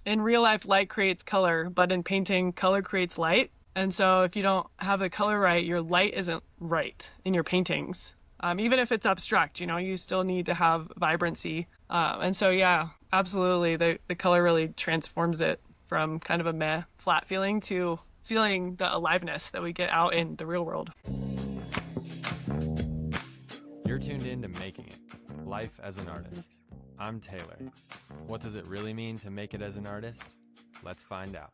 in real life, light creates color, but in painting, color creates light. And so if you don't have the color right, your light isn't right in your paintings. Even if it's abstract, you still need to have vibrancy. And so, yeah, absolutely. The color really transforms it from kind of a meh, flat feeling to feeling the aliveness that we get out in the real world. You're tuned in to Making It, Life as an Artist. I'm Taylor. What does it really mean to make it as an artist? Let's find out.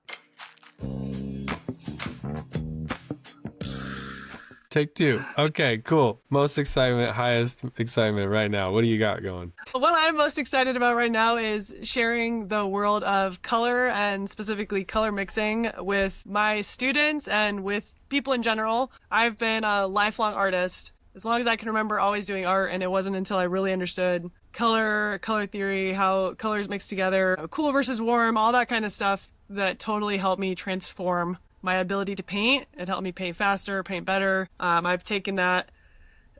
Take two. Okay, cool. Most excitement, highest excitement right now. What do you got going? What I'm most excited about right now is sharing the world of color and specifically color mixing with my students and with people in general. I've been a lifelong artist as long as I can remember, always doing art, and it wasn't until I really understood color theory, how colors mix together, cool versus warm, all that kind of stuff that totally helped me transform my ability to paint. It helped me paint faster, paint better. I've taken that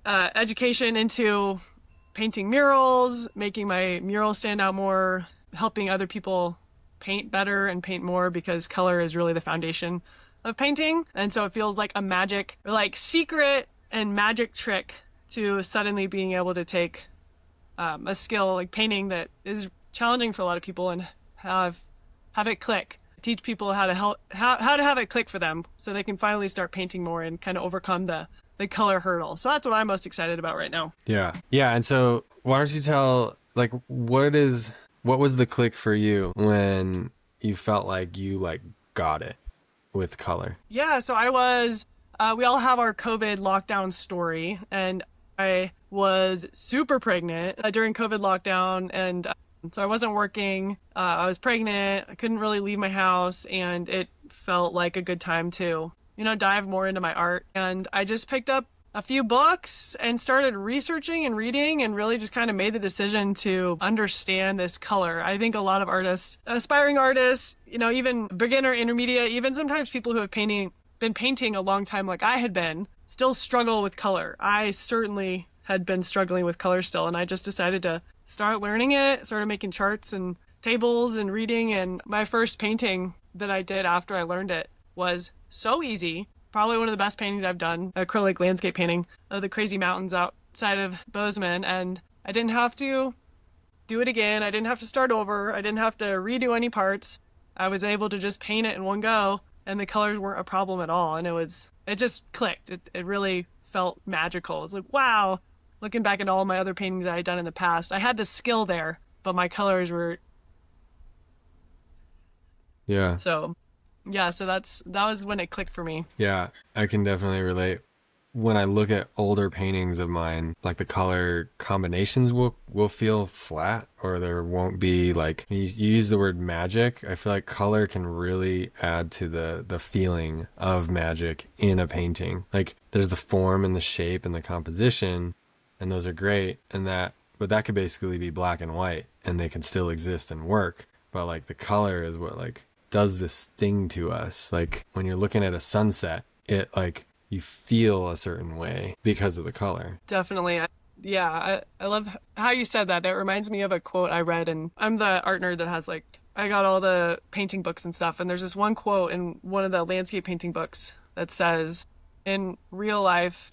education into painting murals, making my murals stand out more, helping other people paint better and paint more, because color is really the foundation of painting. And so it feels like a magic, or like secret and magic trick to suddenly being able to take a skill like painting that is challenging for a lot of people and have it click. Teach people how to have it click for them so they can finally start painting more and kind of overcome the color hurdle. So that's what I'm most excited about right now. Yeah. And so why don't you tell, like, what was the click for you when you felt like you got it with color? Yeah, so I was, we all have our COVID lockdown story, and I was super pregnant during COVID lockdown, and so I wasn't working, I was pregnant, I couldn't really leave my house, and it felt like a good time to, dive more into my art. And I just picked up a few books and started researching and reading and really just kind of made the decision to understand this color. I think a lot of artists, aspiring artists, even beginner, intermediate, even sometimes people who have been painting a long time like I had been, still struggle with color. I certainly had been struggling with color still, and I just decided to start learning it, started making charts and tables and reading, and my first painting that I did after I learned it was so easy. Probably one of the best paintings I've done, acrylic landscape painting of the crazy mountains outside of Bozeman, and I didn't have to do it again. I didn't have to start over. I didn't have to redo any parts. I was able to just paint it in one go, and the colors weren't a problem at all, and it just clicked. It really felt magical. It was like, wow. Looking back at all my other paintings I had done in the past, I had the skill there, but my colors were... Yeah. So that was when it clicked for me. Yeah, I can definitely relate. When I look at older paintings of mine, like the color combinations will feel flat, or there won't be you use the word magic. I feel like color can really add to the feeling of magic in a painting. Like there's the form and the shape and the composition, and those are great, but that could basically be black and white and they can still exist and work. But like the color is what does this thing to us. Like when you're looking at a sunset, it you feel a certain way because of the color. Definitely. I love how you said that. It reminds me of a quote I read, and I'm the art nerd that has I got all the painting books and stuff, and there's this one quote in one of the landscape painting books that says, in real life,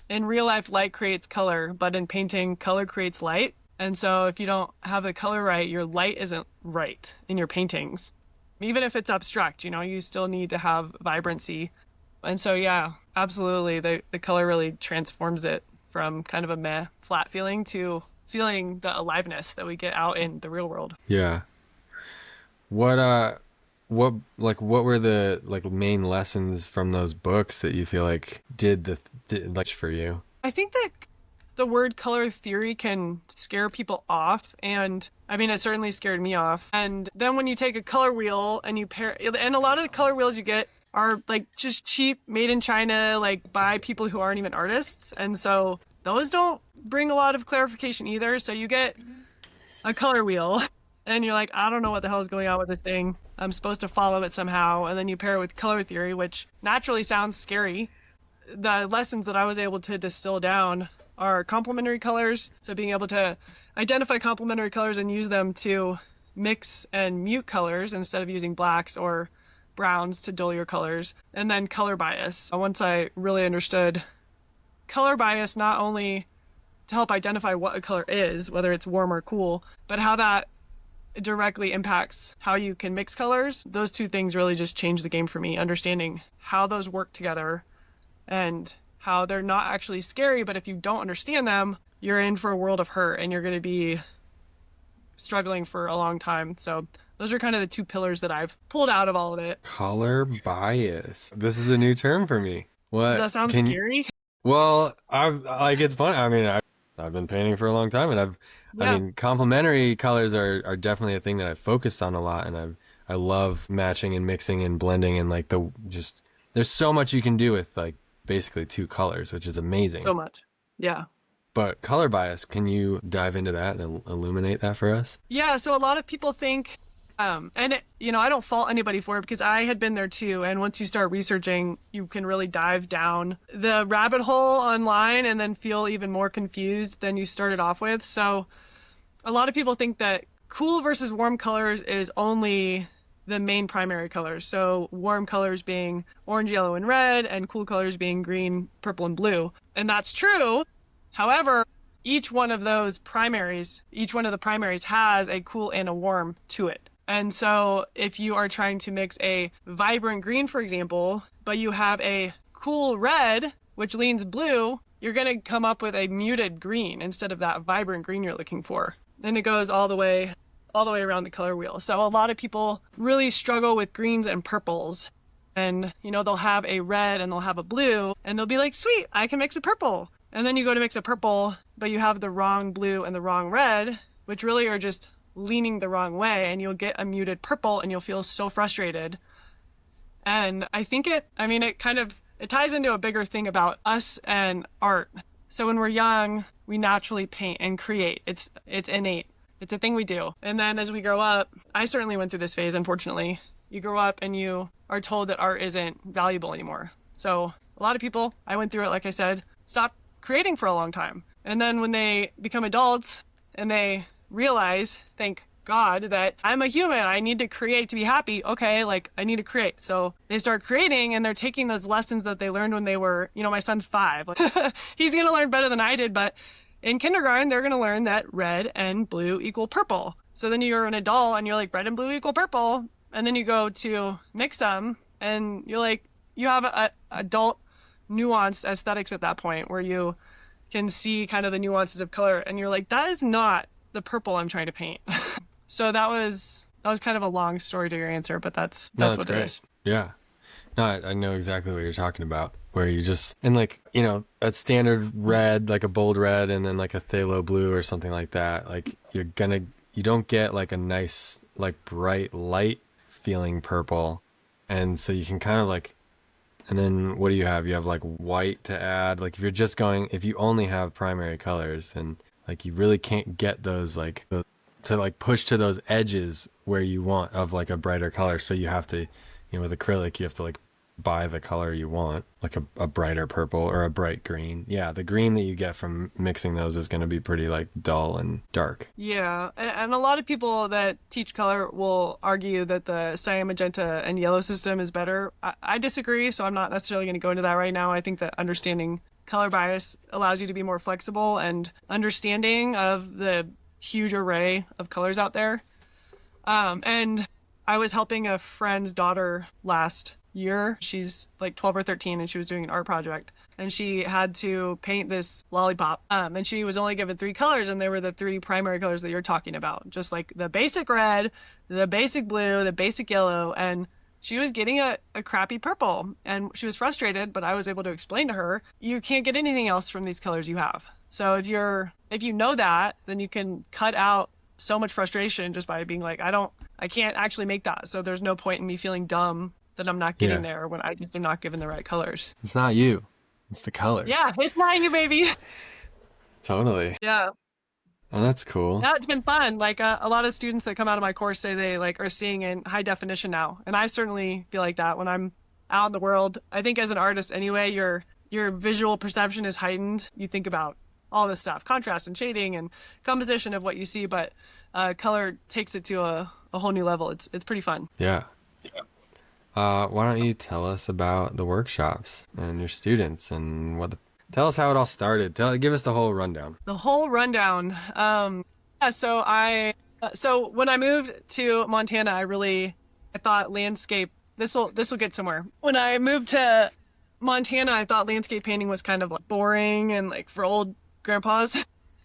light creates color, but in painting, color creates light. And so if you don't have the color right, your light isn't right in your paintings. Even if it's abstract, you still need to have vibrancy. And so, yeah, absolutely. The color really transforms it from kind of a meh, flat feeling to feeling the aliveness that we get out in the real world. Yeah. What were the main lessons from those books that you feel like did for you? I think that the word color theory can scare people off, and I mean, it certainly scared me off. And then when you take a color wheel and you pair, and a lot of the color wheels you get are just cheap, made in China, by people who aren't even artists. And so those don't bring a lot of clarification either. So you get a color wheel and you're like, I don't know what the hell is going on with this thing. I'm supposed to follow it somehow. And then you pair it with color theory, which naturally sounds scary. The lessons that I was able to distill down are complementary colors. So being able to identify complementary colors and use them to mix and mute colors instead of using blacks or browns to dull your colors. And then color bias. Once I really understood color bias, not only to help identify what a color is, whether it's warm or cool, but how that directly impacts how you can mix colors. Those two things really just changed the game for me, understanding how those work together and how they're not actually scary, but if you don't understand them, you're in for a world of hurt and you're going to be struggling for a long time. So those are kind of the two pillars that I've pulled out of all of it. Color bias. This is a new term for me. What? Does that sound scary? Well, it's fun. I mean, I've been painting for a long time, and I mean, complementary colors are definitely a thing that I've focused on a lot, and I love matching and mixing and blending and like there's so much you can do with like basically two colors, which is amazing. So much. Yeah. But color bias, can you dive into that and illuminate that for us? Yeah, so a lot of people think, I don't fault anybody for it because I had been there too. And once you start researching, you can really dive down the rabbit hole online and then feel even more confused than you started off with. So a lot of people think that cool versus warm colors is only the main primary colors. So warm colors being orange, yellow, and red, and cool colors being green, purple, and blue. And that's true. However, each one of the primaries has a cool and a warm to it. And so if you are trying to mix a vibrant green, for example, but you have a cool red, which leans blue, you're going to come up with a muted green instead of that vibrant green you're looking for. And it goes all the way around the color wheel. So a lot of people really struggle with greens and purples. And, they'll have a red and they'll have a blue, and they'll be like, sweet, I can mix a purple. And then you go to mix a purple, but you have the wrong blue and the wrong red, which really are just leaning the wrong way, and you'll get a muted purple and you'll feel so frustrated. And I think it ties into a bigger thing about us and art. So when we're young, we naturally paint and create. It's innate. It's a thing we do. And then as we grow up, I certainly went through this phase, unfortunately. You grow up and you are told that art isn't valuable anymore. So a lot of people, I went through it, like I said, stop creating for a long time. And then when they become adults and they realize, thank God, that I'm a human, I need to create to be happy. Okay, I need to create. So they start creating and they're taking those lessons that they learned when they were, my son's 5. He's going to learn better than I did, but in kindergarten, they're going to learn that red and blue equal purple. So then you're an adult and you're like, red and blue equal purple. And then you go to mix them and you're like, you have a adult nuanced aesthetics at that point where you can see kind of the nuances of color and you're like, that is not the purple I'm trying to paint. So that was kind of a long story to your answer, but that's what great. It is. Yeah. No, I know exactly what you're talking about, where you just, and a standard red, like a bold red, and then like a phthalo blue or something like that. Like you don't get like a nice, like bright light feeling purple. And so you can kind of and then what do you have? You have like white to add. Like if you only have primary colors, then like you really can't get those to push to those edges where you want of like a brighter color. So you have to, with acrylic, you have to buy the color you want, like a brighter purple or a bright green. Yeah, the green that you get from mixing those is going to be pretty dull and dark. Yeah, and a lot of people that teach color will argue that the cyan, magenta, and yellow system is better. I disagree, so I'm not necessarily going to go into that right now. I think that understanding color bias allows you to be more flexible and understanding of the huge array of colors out there. And I was helping a friend's daughter last year. She's 12 or 13 and she was doing an art project and she had to paint this lollipop. And she was only given 3 colors and they were the 3 primary colors that you're talking about. Just like the basic red, the basic blue, the basic yellow, and she was getting a crappy purple and she was frustrated, but I was able to explain to her, you can't get anything else from these colors you have. So if you know that, then you can cut out so much frustration just by being like, I can't actually make that. So there's no point in me feeling dumb that I'm not getting there when I just am not given the right colors. It's not you. It's the colors. Yeah, it's not you, baby. Totally. Yeah. Oh, that's cool. Yeah, it's been fun. A lot of students that come out of my course say they are seeing in high definition now. And I certainly feel like that when I'm out in the world. I think as an artist anyway, your visual perception is heightened. You think about all this stuff, contrast and shading and composition of what you see. But color takes it to a whole new level. It's pretty fun. Yeah. Why don't you tell us about the workshops and your students and tell us how it all started. Give us the whole rundown. The whole rundown. Yeah, so when I moved to Montana, I thought landscape, this'll get somewhere. When I moved to Montana, I thought landscape painting was kind of like boring and like for old grandpas.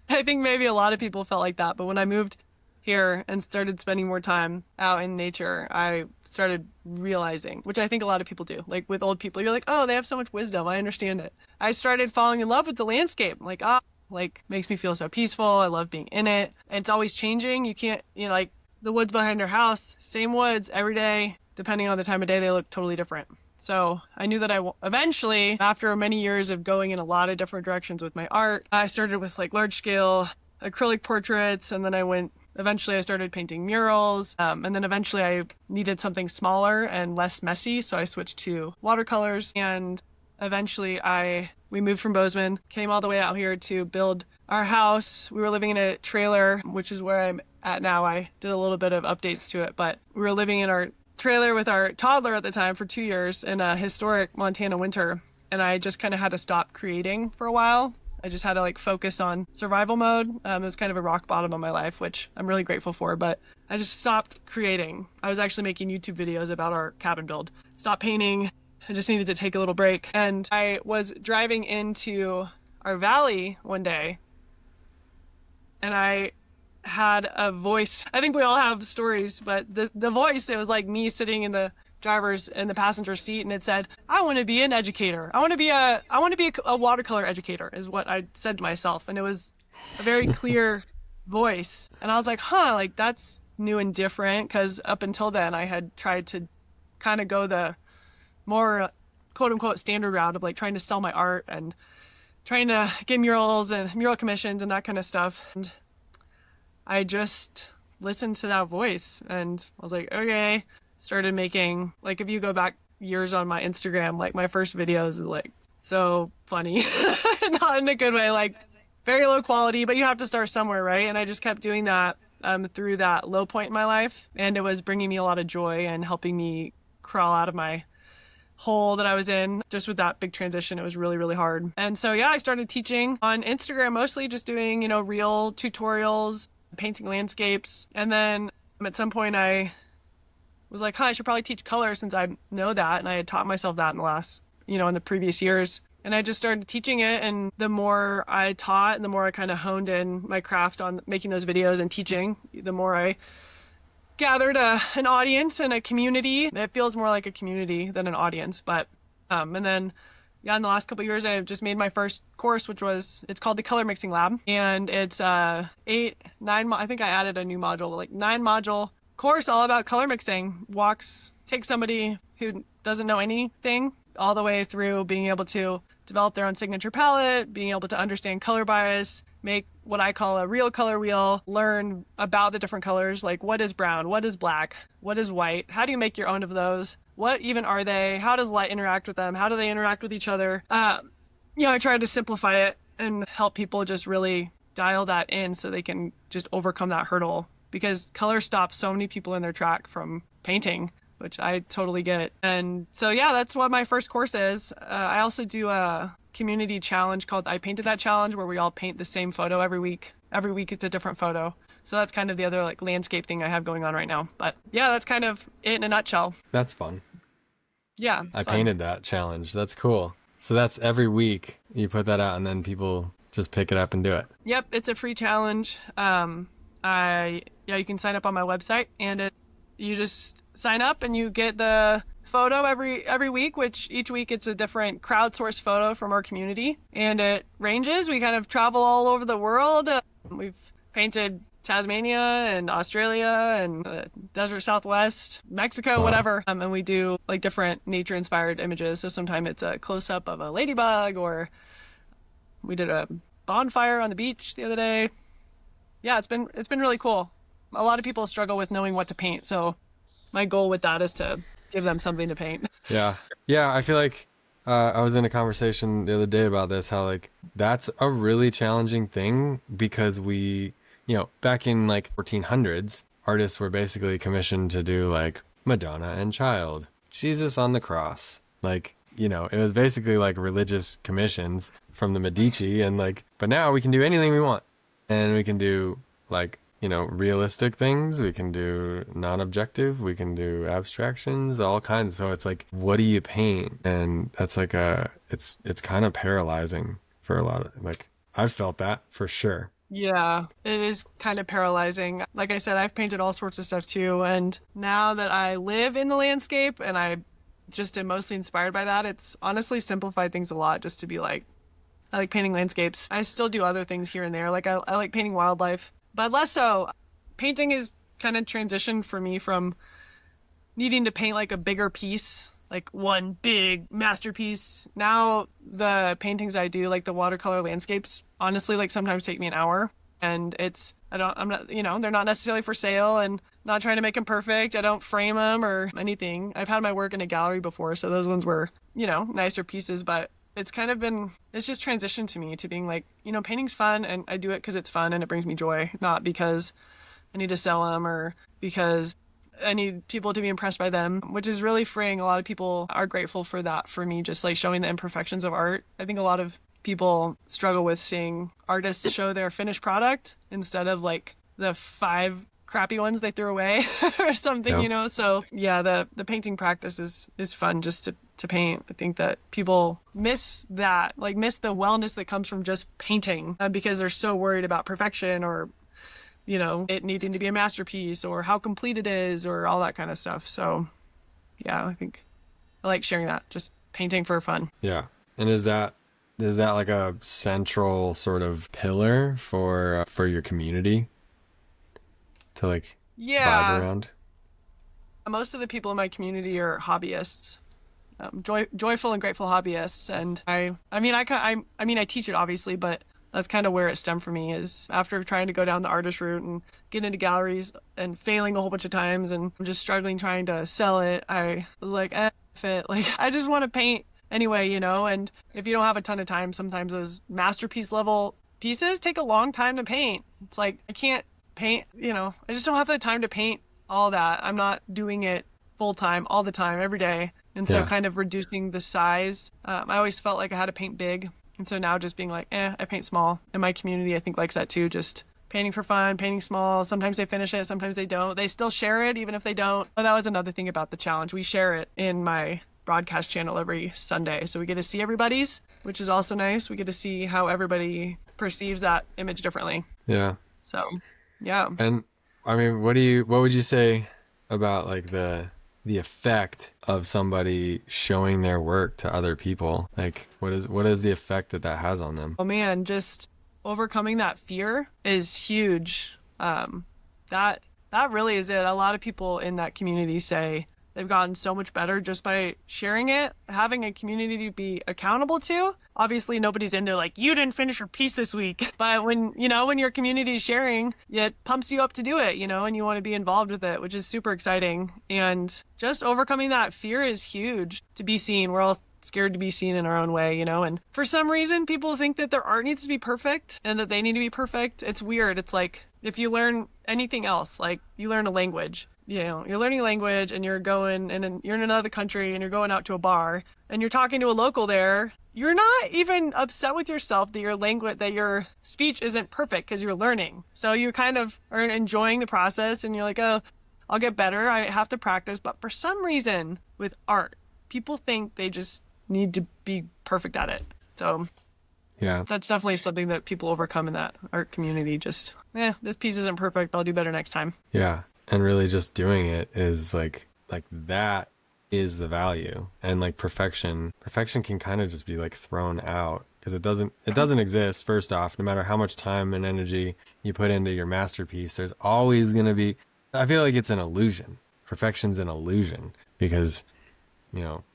I think maybe a lot of people felt like that, but when I moved here and started spending more time out in nature, I started realizing, which I think a lot of people do, like with old people, you're like, oh, they have so much wisdom. I understand it. I started falling in love with the landscape. Like, like makes me feel so peaceful. I love being in it. And it's always changing. You can't, like the woods behind our house, same woods every day, depending on the time of day, they look totally different. So I knew that eventually, after many years of going in a lot of different directions with my art, I started with like large scale acrylic portraits, and then eventually I started painting murals, and then eventually I needed something smaller and less messy, so I switched to watercolors, and eventually we moved from Bozeman, came all the way out here to build our house. We were living in a trailer, which is where I'm at now. I did a little bit of updates to it, but we were living in our trailer with our toddler at the time for 2 years in a historic Montana winter, and I just kind of had to stop creating for a while. I just had to like focus on survival mode. It was kind of a rock bottom of my life, which I'm really grateful for, but I just stopped creating. I was actually making YouTube videos about our cabin build. Stopped painting. I just needed to take a little break. And I was driving into our valley one day, and I had a voice. I think we all have stories, but the voice, it was like me sitting in the passenger seat, and it said, I want to be an educator. I want to be a watercolor educator, is what I said to myself. And it was a very clear voice. And I was like, like that's new and different, because up until then I had tried to kind of go the more quote unquote standard route of like trying to sell my art and trying to get murals and mural commissions and that kind of stuff. And I just listened to that voice and I was like, okay. Started making, like, if you go back years on my Instagram, like my first videos are like so funny. Not in a good way, like very low quality, but you have to start somewhere, right? And I just kept doing that through that low point in my life, and it was bringing me a lot of joy and helping me crawl out of my hole that I was in. Just with that big transition, it was really, really hard. And so yeah, I started teaching on Instagram, mostly just doing, real tutorials, painting landscapes. And then at some point I was like, I should probably teach color since I know that. And I had taught myself that in the last, in the previous years. And I just started teaching it. And the more I taught and the more I kind of honed in my craft on making those videos and teaching, the more I gathered an audience and a community. It feels more like a community than an audience. But, and then, yeah, in the last couple of years, I've just made my first course, it's called the Color Mixing Lab. And it's 9, I think I added a new module, like 9 module course all about color mixing. Takes somebody who doesn't know anything all the way through being able to develop their own signature palette, being able to understand color bias, make what I call a real color wheel, learn about the different colors, like what is brown, what is black, what is white, how do you make your own of those, what even are they, how does light interact with them, how do they interact with each other. I try to simplify it and help people just really dial that in so they can just overcome that hurdle, because color stops so many people in their track from painting, which I totally get. And so, yeah, that's what my first course is. I also do a community challenge called I Painted That Challenge, where we all paint the same photo every week. Every week it's a different photo. So that's kind of the other like landscape thing I have going on right now. But yeah, that's kind of it in a nutshell. That's fun. Yeah. I painted that challenge. That's cool. So that's every week you put that out and then people just pick it up and do it. Yep. It's a free challenge. You can sign up on my website, and you just sign up and you get the photo every week, which each week it's a different crowdsourced photo from our community, and it ranges. We kind of travel all over the world. We've painted Tasmania and Australia and the desert Southwest, Mexico, whatever. And we do like different nature inspired images. So sometimes it's a close up of a ladybug, or we did a bonfire on the beach the other day. Yeah, it's been really cool. A lot of people struggle with knowing what to paint, so my goal with that is to give them something to paint. Yeah, I feel like I was in a conversation the other day about this, how like that's a really challenging thing, because we back in like 1400s, artists were basically commissioned to do like Madonna and Child, Jesus on the cross. Like, it was basically like religious commissions from the Medici, and like, but now we can do anything we want. And we can do like, realistic things. We can do non-objective. We can do abstractions, all kinds. So it's like, what do you paint? And that's like it's kind of paralyzing for a lot of, like, I've felt that for sure. Yeah, it is kind of paralyzing. Like I said, I've painted all sorts of stuff too. And now that I live in the landscape and I just am mostly inspired by that, it's honestly simplified things a lot just to be like, I like painting landscapes. I still do other things here and there. Like I like painting wildlife, but less so. Painting is kind of transitioned for me from needing to paint like a bigger piece, like one big masterpiece. Now the paintings I do, like the watercolor landscapes, honestly, like sometimes take me an hour. And I'm not, they're not necessarily for sale, and not trying to make them perfect. I don't frame them or anything. I've had my work in a gallery before, so those ones were, nicer pieces, but it's just transitioned to me to being like, painting's fun, and I do it because it's fun and it brings me joy, not because I need to sell them or because I need people to be impressed by them, which is really freeing. A lot of people are grateful for that, for me, just like showing the imperfections of art. I think a lot of people struggle with seeing artists show their finished product instead of like the 5 crappy ones they threw away or something, Yep. So yeah, the painting practice is fun just to paint. I think that people miss that, like miss the wellness that comes from just painting because they're so worried about perfection or, it needing to be a masterpiece or how complete it is or all that kind of stuff. So yeah, I think I like sharing that, just painting for fun. Yeah. And is that like a central sort of pillar for your community to like vibe Yeah. around? Most of the people in my community are hobbyists, joyful and grateful hobbyists, and I teach it obviously, but that's kind of where it stemmed for me. Is after trying to go down the artist route and get into galleries and failing a whole bunch of times, and just struggling trying to sell it. I was like, F it, like I just want to paint anyway, And if you don't have a ton of time, sometimes those masterpiece level pieces take a long time to paint. It's like I can't paint, I just don't have the time to paint all that. I'm not doing it full time all the time every day. And so Yeah. kind of reducing the size. I always felt like I had to paint big. And so now just being like, I paint small. And my community, I think, likes that too. Just painting for fun, painting small. Sometimes they finish it, sometimes they don't. They still share it, even if they don't. But that was another thing about the challenge. We share it in my broadcast channel every Sunday. So we get to see everybody's, which is also nice. We get to see how everybody perceives that image differently. Yeah. So, yeah. And I mean, what would you say about like the effect of somebody showing their work to other people? Like what is the effect that has on them? Oh man, just overcoming that fear is huge. That really is it. A lot of people in that community say they've gotten so much better just by sharing it, having a community to be accountable to. Obviously, nobody's in there like, you didn't finish your piece this week. But when your community is sharing, it pumps you up to do it, and you want to be involved with it, which is super exciting. And just overcoming that fear is huge, to be seen. We're all scared to be seen in our own way, and for some reason, people think that their art needs to be perfect and that they need to be perfect. It's weird. It's like if you learn anything else, like you learn a language. You're learning a language and you're going and you're in another country and you're going out to a bar and you're talking to a local there. You're not even upset with yourself that your speech isn't perfect because you're learning. So you kind of are enjoying the process and you're like, oh, I'll get better. I have to practice. But for some reason with art, people think they just need to be perfect at it. So Yeah. that's definitely something that people overcome in that art community. Just, this piece isn't perfect. I'll do better next time. Yeah. And really just doing it is like that is the value. And like perfection can kind of just be like thrown out because it doesn't exist. First off, no matter how much time and energy you put into your masterpiece, there's always going to be, I feel like it's an illusion. Perfection's an illusion because,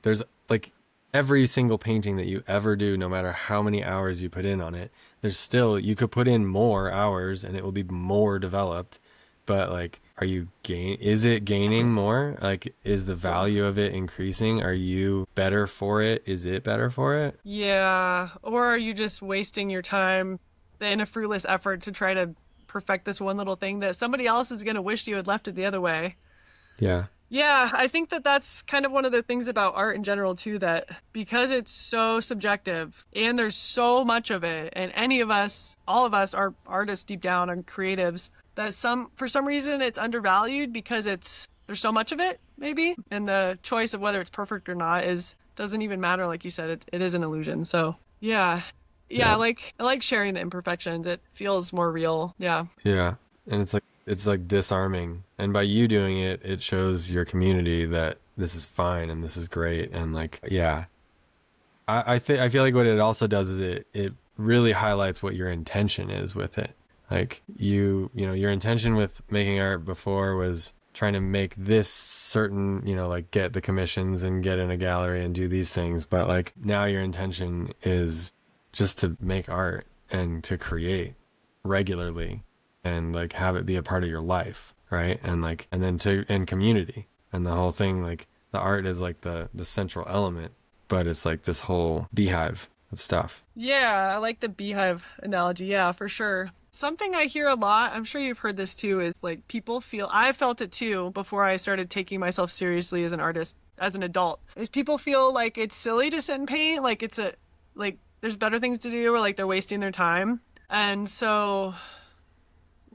there's like every single painting that you ever do, no matter how many hours you put in on it, you could put in more hours and it will be more developed. But like, is it gaining more? Like, is the value of it increasing? Are you better for it? Is it better for it? Yeah. Or are you just wasting your time in a fruitless effort to try to perfect this one little thing that somebody else is going to wish you had left it the other way. Yeah. Yeah, I think that that's kind of one of the things about art in general too, that because it's so subjective and there's so much of it, and any of us, all of us are artists deep down and creatives, that for some reason it's undervalued because there's so much of it, maybe, and the choice of whether it's perfect or not doesn't even matter. Like you said, it is an illusion. So yeah. Yeah, Yeah. I like sharing the imperfections. It feels more real. Yeah. Yeah. And it's like disarming. And by you doing it, it shows your community that this is fine and this is great. And like, yeah. I feel like what it also does is it really highlights what your intention is with it. Like you know, your intention with making art before was trying to make this certain, you know, like get the commissions and get in a gallery and do these things. But like now your intention is just to make art and to create regularly and like have it be a part of your life, right? And like and community, and the whole thing, like the art is like the central element, but it's like this whole beehive of stuff. Yeah, I like the beehive analogy. Yeah, for sure. Something I hear a lot, I'm sure you've heard this too, is like I felt it too before I started taking myself seriously as an artist, as an adult, is people feel like it's silly to sit and paint, like like there's better things to do, or like they're wasting their time. And so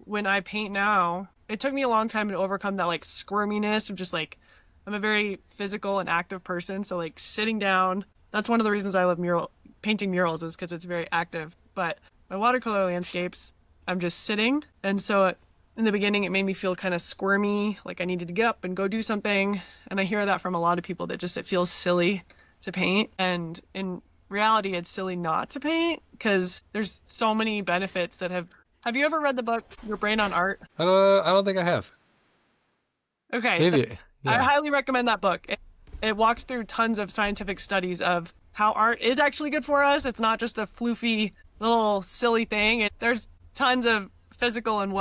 when I paint now, it took me a long time to overcome that like squirminess of just like, I'm a very physical and active person. So like sitting down, that's one of the reasons I love painting murals, is because it's very active. But my watercolor landscapes, I'm just sitting. And so in the beginning, it made me feel kind of squirmy, like I needed to get up and go do something. And I hear that from a lot of people, that just it feels silly to paint. And in reality, it's silly not to paint, because there's so many benefits that have you ever read the book Your Brain on Art? I don't think I have. Okay. Maybe. I Yeah. highly recommend that book. It walks through tons of scientific studies of how art is actually good for us. It's not just a floofy little silly thing. There's tons of physical and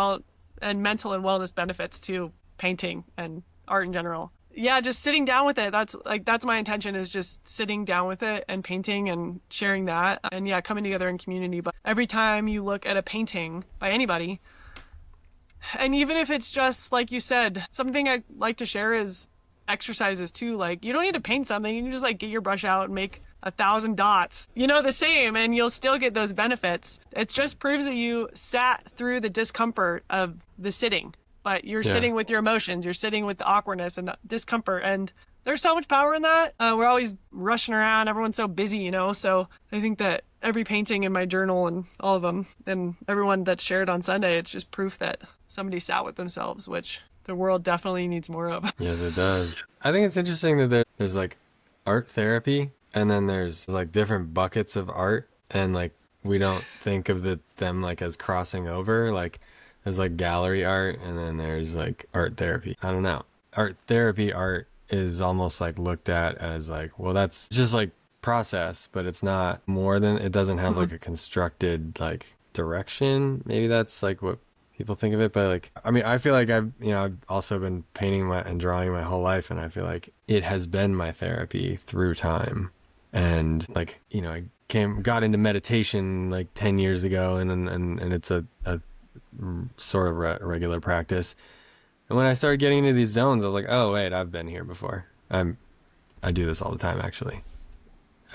mental and wellness benefits to painting and art in general. Yeah, just sitting down with it. That's my intention, is just sitting down with it and painting and sharing that. And yeah, coming together in community. But every time you look at a painting by anybody, and even if it's just like you said, something I like to share is exercises too. Like you don't need to paint something. You can just like get your brush out and make 1,000 dots, the same, and you'll still get those benefits. It just proves that you sat through the discomfort of the sitting. But you're sitting with your emotions, you're sitting with the awkwardness and the discomfort, and there's so much power in that. We're always rushing around, everyone's so busy, so I think that every painting in my journal, and all of them, and everyone that's shared on Sunday, it's just proof that somebody sat with themselves, which the world definitely needs more of. Yes, it does. I think it's interesting that there's like art therapy, and then there's like different buckets of art, and like we don't think of them like as crossing over. Like there's like gallery art, and then there's like art therapy. I don't know. Art therapy art is almost like looked at as like, well, that's just like process, but it's not more than, it doesn't have like a constructed like direction. Maybe that's like what people think of it. But like, I mean, I feel like I've also been painting and drawing my whole life, and I feel like it has been my therapy through time. And like, I got into meditation like 10 years ago, and it's a sort of regular practice. And when I started getting into these zones, I was like, oh wait, I've been here before. I do this all the time, actually.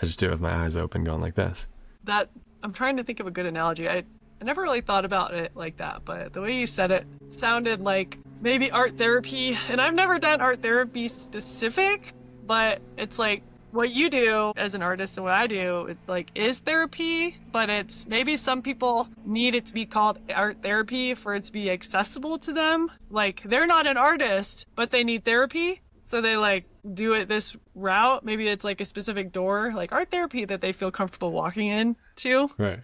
I just do it with my eyes open, going like this. That, I'm trying to think of a good analogy. I never really thought about it like that, but the way you said it sounded like maybe art therapy. And I've never done art therapy specific, but it's like what you do as an artist and what I do, it like is therapy, but it's maybe some people need it to be called art therapy for it to be accessible to them. Like they're not an artist, but they need therapy. So they like do it this route. Maybe it's like a specific door, like art therapy, that they feel comfortable walking in too. Right.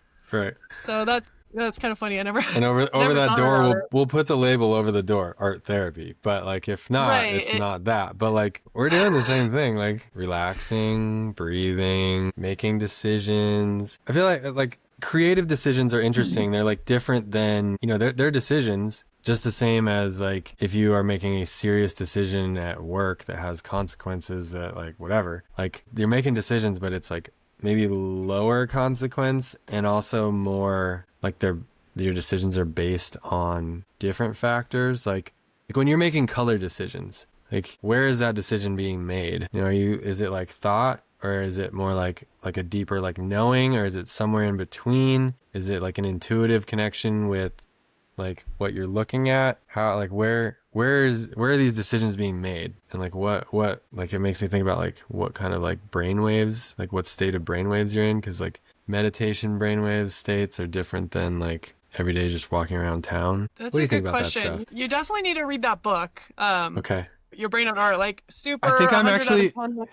So that's kind of funny. I never. And over never that thought door, about it. we'll put the label over the door, art therapy. But like, if not, Right, it's not that. But like, we're doing the same thing, like relaxing, breathing, making decisions. I feel like creative decisions are interesting. They're like different than, they're decisions. Just the same as like if you are making a serious decision at work that has consequences, that like whatever, like you're making decisions, but it's like maybe lower consequence, and also more like they're your decisions are based on different factors. Like when you're making color decisions, like where is that decision being made? You know, is it like thought, or is it more like a deeper like knowing, or is it somewhere in between? Is it like an intuitive connection with like what you're looking at? How, like where are these decisions being made? And like what like, it makes me think about like what kind of like brainwaves, like what state of brainwaves you're in, because like meditation brainwave states are different than like every day just walking around town. That's What do a you think good about question. that stuff? You definitely need to read that book. Okay. Your Brain on Art, like super. I think I'm 100 out of actually 100.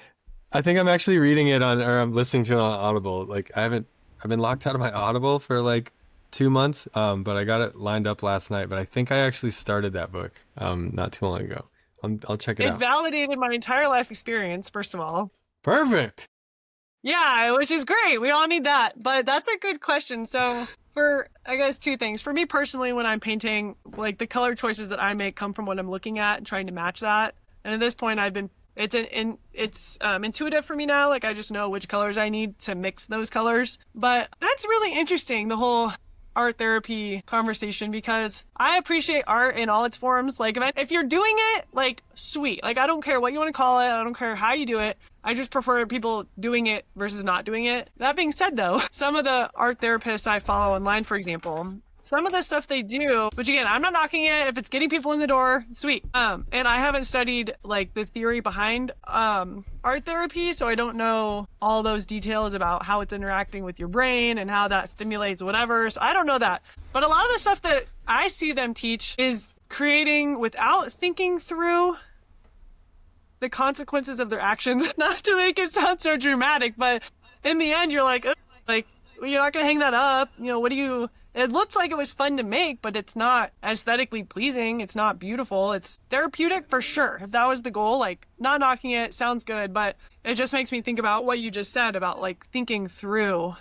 I think I'm actually reading it on, or I'm listening to it on Audible. Like I've been locked out of my Audible for like 2 months. But I got it lined up last night, but I think I actually started that book not too long ago. I'll check it It out. validated my entire life experience, first of all. Perfect. Yeah, which is great. We all need that. But that's a good question. So for, I guess, two things. For me personally, when I'm painting, like the color choices that I make come from what I'm looking at and trying to match that. And at this point, it's intuitive for me now. Like I just know which colors I need to mix those colors. But that's really interesting, the whole art therapy conversation, because I appreciate art in all its forms. Like if you're doing it, like sweet. Like I don't care what you want to call it. I don't care how you do it. I just prefer people doing it versus not doing it. That being said though, some of the art therapists I follow online, for example, some of the stuff they do, which again, I'm not knocking it. If it's getting people in the door, sweet. And I haven't studied like the theory behind art therapy, so I don't know all those details about how it's interacting with your brain and how that stimulates whatever. So I don't know that. But a lot of the stuff that I see them teach is creating without thinking through the consequences of their actions. Not to make it sound so dramatic, but in the end, you're like, you're not gonna hang that up. You know, it looks like it was fun to make, but it's not aesthetically pleasing. It's not beautiful. It's therapeutic for sure. If that was the goal, like not knocking it, sounds good, but it just makes me think about what you just said about like thinking through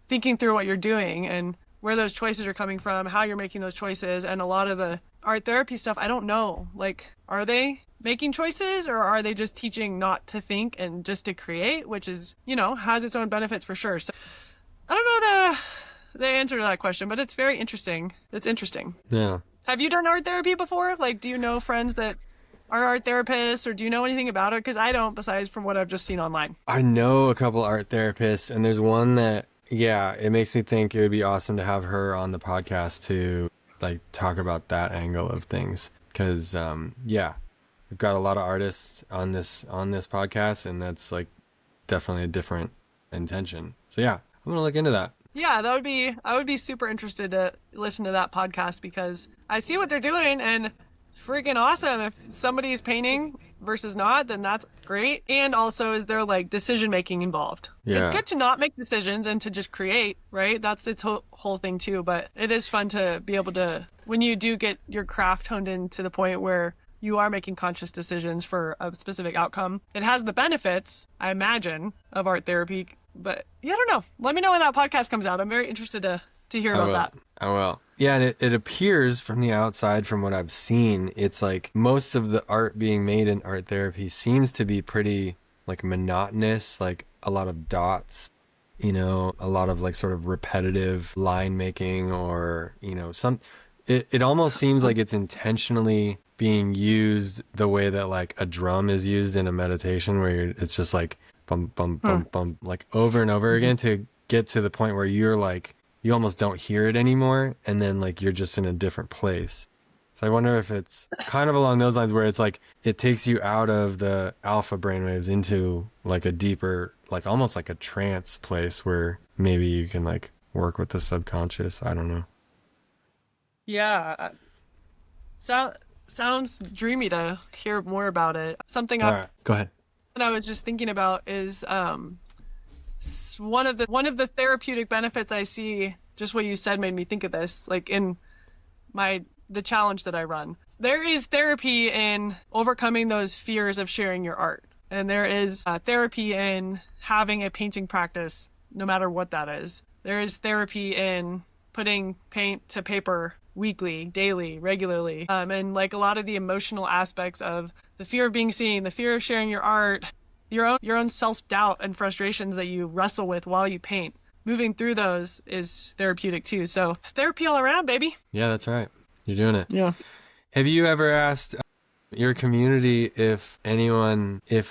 what you're doing and where those choices are coming from, how you're making those choices. And a lot of the art therapy stuff, I don't know. Like, are they making choices, or are they just teaching not to think and just to create, which is, has its own benefits for sure. So I don't know the answer to that question, but it's very interesting. It's interesting. Yeah. Have you done art therapy before? Like, do you know friends that are art therapists, or do you know anything about it? Because I don't, besides from what I've just seen online. I know a couple art therapists, and there's one that, yeah, it makes me think it would be awesome to have her on the podcast to like talk about that angle of things. Because, yeah, we've got a lot of artists on this podcast, and that's like definitely a different intention. So yeah, I'm gonna look into that. Yeah, I would be super interested to listen to that podcast, because I see what they're doing and freaking awesome. If somebody's painting versus not, then that's great. And also, is there like decision making involved? Yeah. It's good to not make decisions and to just create, right? That's its whole thing too. But it is fun to be able to, when you do get your craft honed in to the point where you are making conscious decisions for a specific outcome. It has the benefits, I imagine, of art therapy. But yeah, I don't know. Let me know when that podcast comes out. I'm very interested to hear about that. I will. Yeah, and it appears from the outside, from what I've seen, it's like most of the art being made in art therapy seems to be pretty like monotonous, like a lot of dots, a lot of like sort of repetitive line making, or, it almost seems like it's intentionally being used the way that like a drum is used in a meditation, where it's just like bum, bum, bum, bum, like over and over again, to get to the point where you're like, you almost don't hear it anymore, and then like you're just in a different place. So I wonder if it's kind of along those lines, where it's like it takes you out of the alpha brainwaves into like a deeper, like almost like a trance place, where maybe you can like work with the subconscious. I don't know. Yeah. Sounds dreamy to hear more about it. Something All right, go ahead. I was just thinking about is one of the therapeutic benefits I see. Just what you said made me think of this. Like in the challenge that I run, there is therapy in overcoming those fears of sharing your art, and there is therapy in having a painting practice, no matter what that is. There is therapy in putting paint to paper weekly, daily, regularly, and like a lot of the emotional aspects of the fear of being seen, the fear of sharing your art, your own self-doubt and frustrations that you wrestle with while you paint. moving through those is therapeutic too. So therapy all around, baby. Yeah, that's right. You're doing it. Yeah. Have you ever asked your community if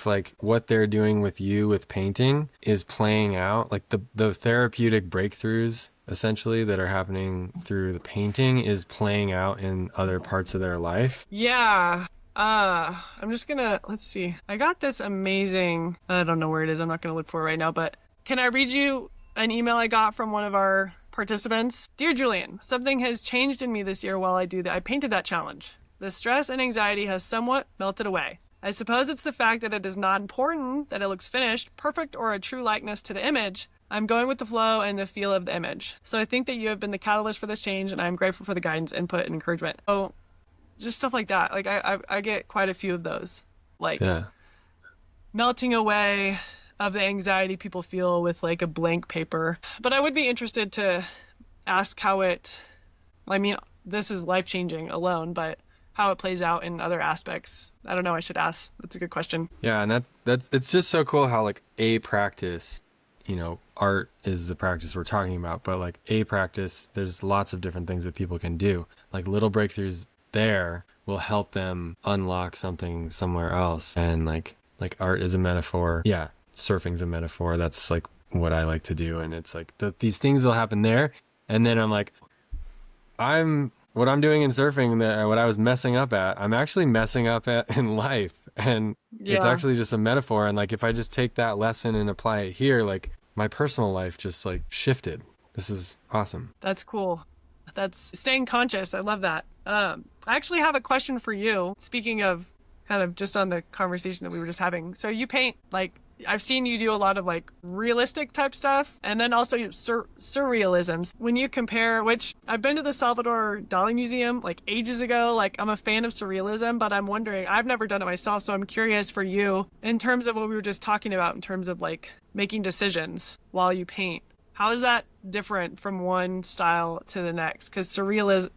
like what they're doing with you with painting is playing out, like the therapeutic breakthroughs essentially that are happening through the painting is playing out in other parts of their life? Yeah. I'm just gonna, let's see. I got this amazing, I don't know where it is. I'm not gonna look for it right now, but can I read you an email I got from one of our participants? Dear Julian, something has changed in me this year while I painted that challenge. The stress and anxiety has somewhat melted away. I suppose it's the fact that it is not important that it looks finished, perfect, or a true likeness to the image. I'm going with the flow and the feel of the image. So I think that you have been the catalyst for this change, and I'm grateful for the guidance, input, and encouragement. Oh, just stuff like that. Like I get quite a few of those. Like Yeah. melting away of the anxiety people feel with like a blank paper. But I would be interested to ask how this is life-changing alone, but how it plays out in other aspects. I don't know, I should ask. That's a good question. Yeah, and that's it's just so cool how like a practice, art is the practice we're talking about, but like a practice, there's lots of different things that people can do. Like little breakthroughs there will help them unlock something somewhere else. And like art is a metaphor. Yeah, surfing's a metaphor. That's like what I like to do. And it's like these things will happen there. And then I'm like, what I'm doing in surfing, what I was messing up at, I'm actually messing up at in life. And it's actually just a metaphor. And like, if I just take that lesson and apply it here, like my personal life just like shifted. This is awesome. That's cool. That's staying conscious. I love that. I actually have a question for you. Speaking of kind of just on the conversation that we were just having. So you paint, like, I've seen you do a lot of like realistic type stuff and then also surrealisms. When you compare, which I've been to the Salvador Dali Museum like ages ago, like I'm a fan of surrealism, but I'm wondering, I've never done it myself. So I'm curious for you in terms of what we were just talking about in terms of like making decisions while you paint. How is that different from one style to the next? Because surrealism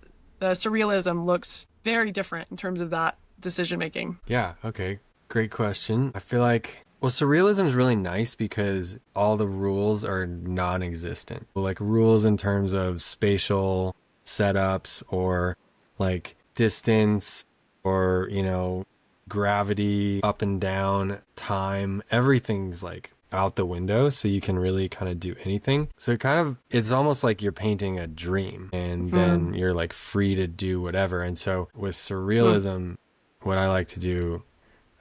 looks very different in terms of that decision making. Yeah. Okay. Great question. I feel like, well, surrealism is really nice because all the rules are non-existent. Like rules in terms of spatial setups or like distance or, gravity, up and down, time, everything's like out the window, so you can really kind of do anything. So it's almost like you're painting a dream and then you're like free to do whatever. And so with surrealism, what I like to do,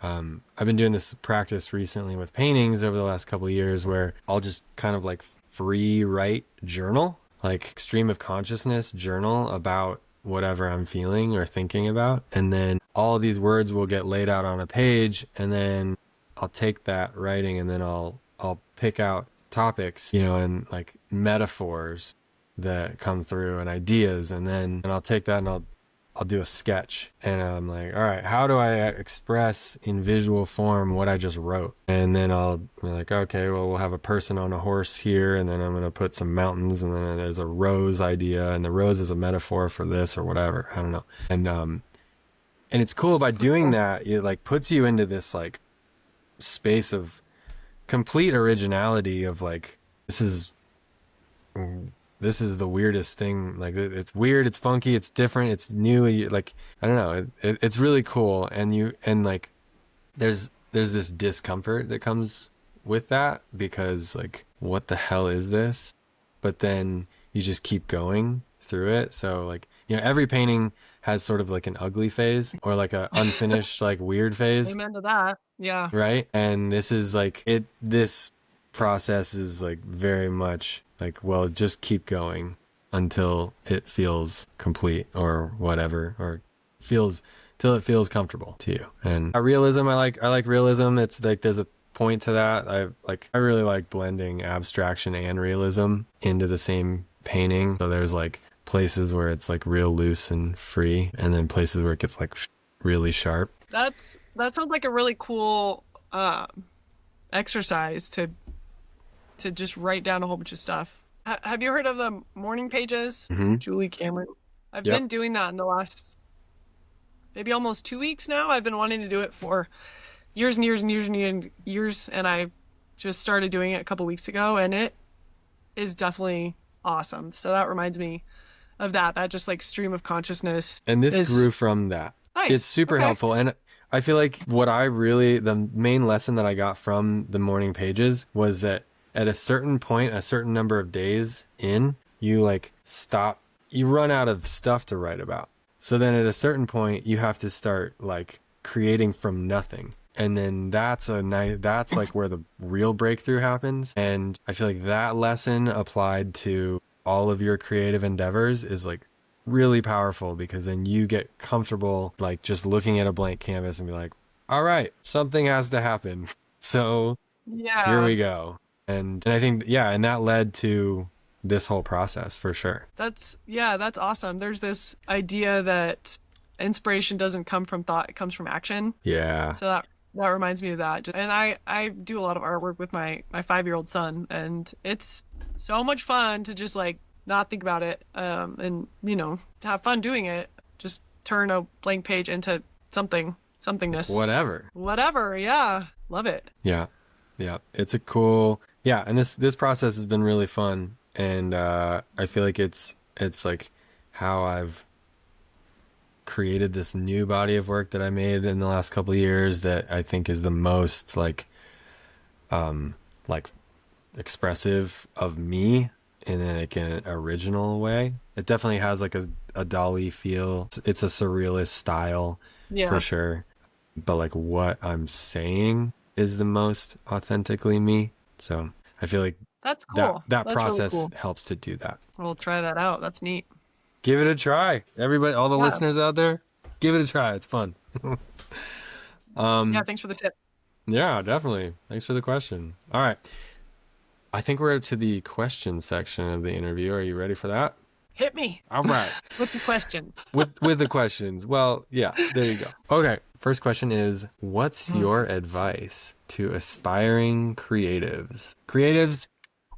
I've been doing this practice recently with paintings over the last couple of years where I'll just kind of like free write journal, like stream of consciousness journal about whatever I'm feeling or thinking about. And then all of these words will get laid out on a page, and then I'll take that writing and then I'll pick out topics, and like metaphors that come through and ideas. And I'll take that and I'll do a sketch, and I'm like, all right, how do I express in visual form what I just wrote? And then I'll be like, okay, well, we'll have a person on a horse here, and then I'm going to put some mountains, and then there's a rose idea, and the rose is a metaphor for this or whatever. I don't know. And it's cool by doing that, it like puts you into this like space of complete originality of like, this is the weirdest thing. Like it's weird, it's funky, it's different, it's new. Like, I don't know, it's really cool. And like, there's this discomfort that comes with that because like, what the hell is this? But then you just keep going through it. So like, every painting has sort of like an ugly phase or like a unfinished, like weird phase. Amen to that. Yeah. Right. And this is like this process is like very much like, well, just keep going until it feels complete or whatever, or till it feels comfortable to you. And realism, I like realism. It's like, there's a point to that. I really like blending abstraction and realism into the same painting. So there's like places where it's like real loose and free, and then places where it gets like really sharp. That sounds like a really cool exercise to just write down a whole bunch of stuff. Have you heard of the morning pages? Mm-hmm. Julie Cameron. I've Yep. been doing that in the last maybe almost 2 weeks now. I've been wanting to do it for years, and I just started doing it a couple weeks ago, and is definitely awesome. So that reminds me of that just like stream of consciousness And this is grew from that. It's nice. super Okay. helpful. And I feel like the main lesson that I got from the morning pages was that at a certain point, a certain number of days in, you like stop, you run out of stuff to write about. So then at a certain point, you have to start like creating from nothing. And then that's like where the real breakthrough happens. And I feel like that lesson applied to all of your creative endeavors is like really powerful, because then you get comfortable like just looking at a blank canvas and be like, all right, something has to happen. So here Yeah. we go. And I think, yeah, and that led to this whole process for sure. That's awesome. There's this idea that inspiration doesn't come from thought, it comes from action. Yeah. So that reminds me of that. And I do a lot of artwork with my 5-year-old son, and it's so much fun to just like not think about it, and have fun doing it. Just turn a blank page into somethingness. Whatever. Yeah. Love it. Yeah. Yeah. It's a cool, yeah. And this process has been really fun. And, I feel like it's like how I've created this new body of work that I made in the last couple of years that I think is the most like expressive of me in like an original way. It definitely has like a Dali feel. It's a surrealist style for Yeah. sure. But like what I'm saying is the most authentically me. So I feel like That's that cool. that That's really process cool. helps to do that. We'll try that out. That's neat. Give it a try. Everybody, all the Yeah. listeners out there, give it a try. It's fun. Yeah, thanks for the tip. Yeah, definitely. Thanks for the question. All right. I think we're to the question section of the interview. Are you ready for that? Hit me All right. with the question. With the questions. Well, yeah, there you go. Okay. First question is, what's your advice to aspiring creatives? Creatives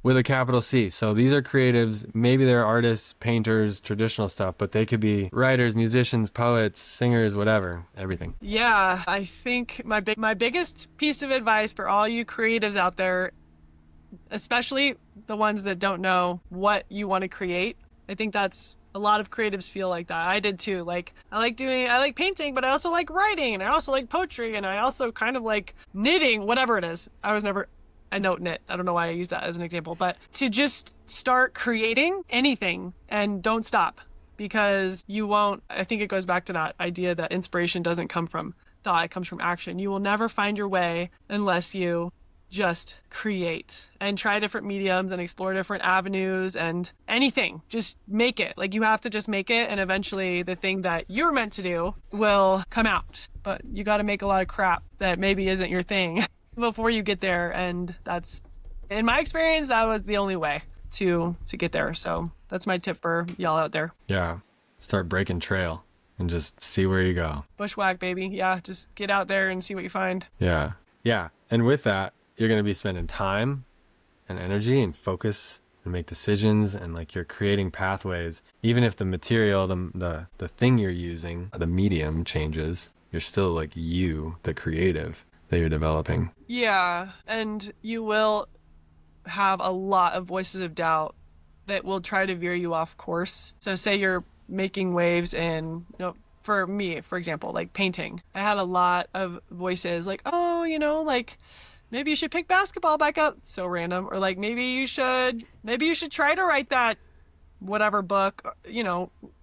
with a capital C. So these are creatives. Maybe they're artists, painters, traditional stuff, but they could be writers, musicians, poets, singers, whatever, everything. Yeah, I think my biggest piece of advice for all you creatives out there, especially the ones that don't know what you want to create. I think that's a lot of creatives feel like that. I did too. Like I like painting, but I also like writing, and I also like poetry, and I also kind of like knitting, whatever it is. I don't knit. I don't know why I use that as an example, but to just start creating anything and don't stop, because you won't. I think it goes back to that idea that inspiration doesn't come from thought, it comes from action. You will never find your way unless you just create and try different mediums and explore different avenues and anything. Just make it. Like you have to just make it, and eventually the thing that you're meant to do will come out. But you got to make a lot of crap that maybe isn't your thing before you get there, and that's, in my experience, that was the only way to get there. So that's my tip for y'all out there. Yeah. Start breaking trail and just see where you go. Bushwhack, baby. Yeah, just get out there and see what you find. Yeah. Yeah. And with that, you're going to be spending time and energy and focus and make decisions, and like you're creating pathways. Even if the material, the thing you're using, the medium changes, you're still like you, the creative that you're developing. Yeah, and you will have a lot of voices of doubt that will try to veer you off course. So say you're making waves in, for me, for example, like painting. I had a lot of voices like, oh, like maybe you should pick basketball back up. So random. Or like maybe you should try to write that whatever book,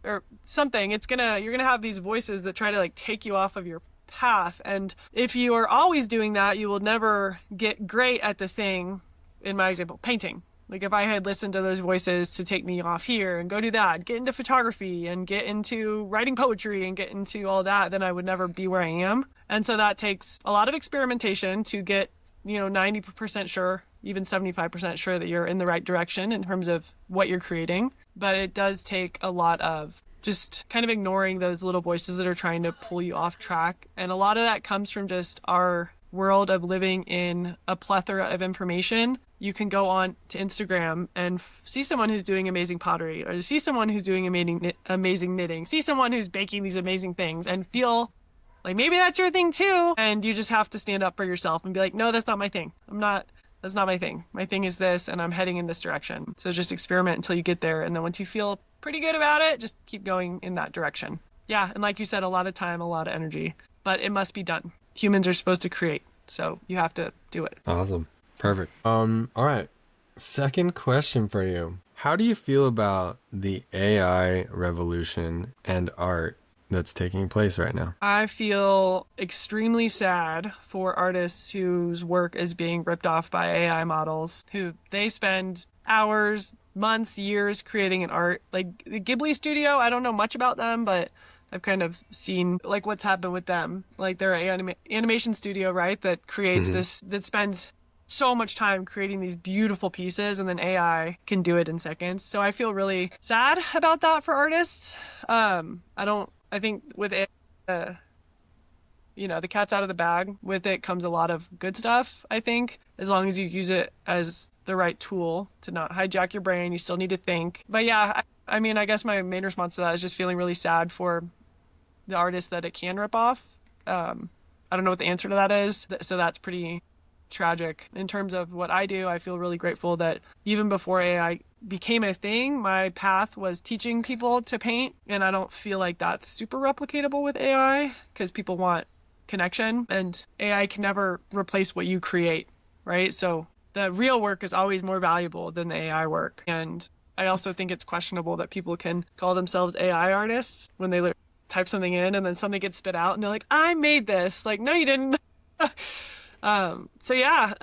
or something. You're gonna have these voices that try to like take you off of your path. And if you are always doing that, you will never get great at the thing. In my example, painting. Like if I had listened to those voices to take me off here and go do that, get into photography and get into writing poetry and get into all that, then I would never be where I am. And so that takes a lot of experimentation to get, 90% sure, even 75% sure that you're in the right direction in terms of what you're creating. But it does take a lot of just kind of ignoring those little voices that are trying to pull you off track. And a lot of that comes from just our world of living in a plethora of information. You can go on to Instagram and see someone who's doing amazing pottery, or see someone who's doing amazing knitting, see someone who's baking these amazing things, and feel like maybe that's your thing too. And you just have to stand up for yourself and be like, no, that's not my thing. I'm not That's not my thing. My thing is this, and I'm heading in this direction. So just experiment until you get there. And then once you feel pretty good about it, just keep going in that direction. Yeah. And like you said, a lot of time, a lot of energy, but it must be done. Humans are supposed to create. So you have to do it. Awesome. Perfect. All right. Second question for you. How do you feel about the AI revolution and art that's taking place right now? I feel extremely sad for artists whose work is being ripped off by AI models, who they spend hours, months, years creating an art. Like the Ghibli studio, I don't know much about them, but I've kind of seen like what's happened with them. Like they're an animation studio, right? That creates this, that spends so much time creating these beautiful pieces, and then AI can do it in seconds. So I feel really sad about that for artists. I think with it, the cat's out of the bag. With it comes a lot of good stuff, I think, as long as you use it as the right tool to not hijack your brain. You still need to think. But yeah, I mean, I guess my main response to that is just feeling really sad for the artists that it can rip off. I don't know what the answer to that is. So that's pretty tragic. In terms of what I do, I feel really grateful that even before AI became a thing, my path was teaching people to paint, and I don't feel like that's super replicatable with AI because people want connection, and AI can never replace what you create, right? So the real work is always more valuable than the AI work. And I also think it's questionable that people can call themselves AI artists when they type something in and then something gets spit out and they're like, I made this. Like, no, you didn't. So yeah,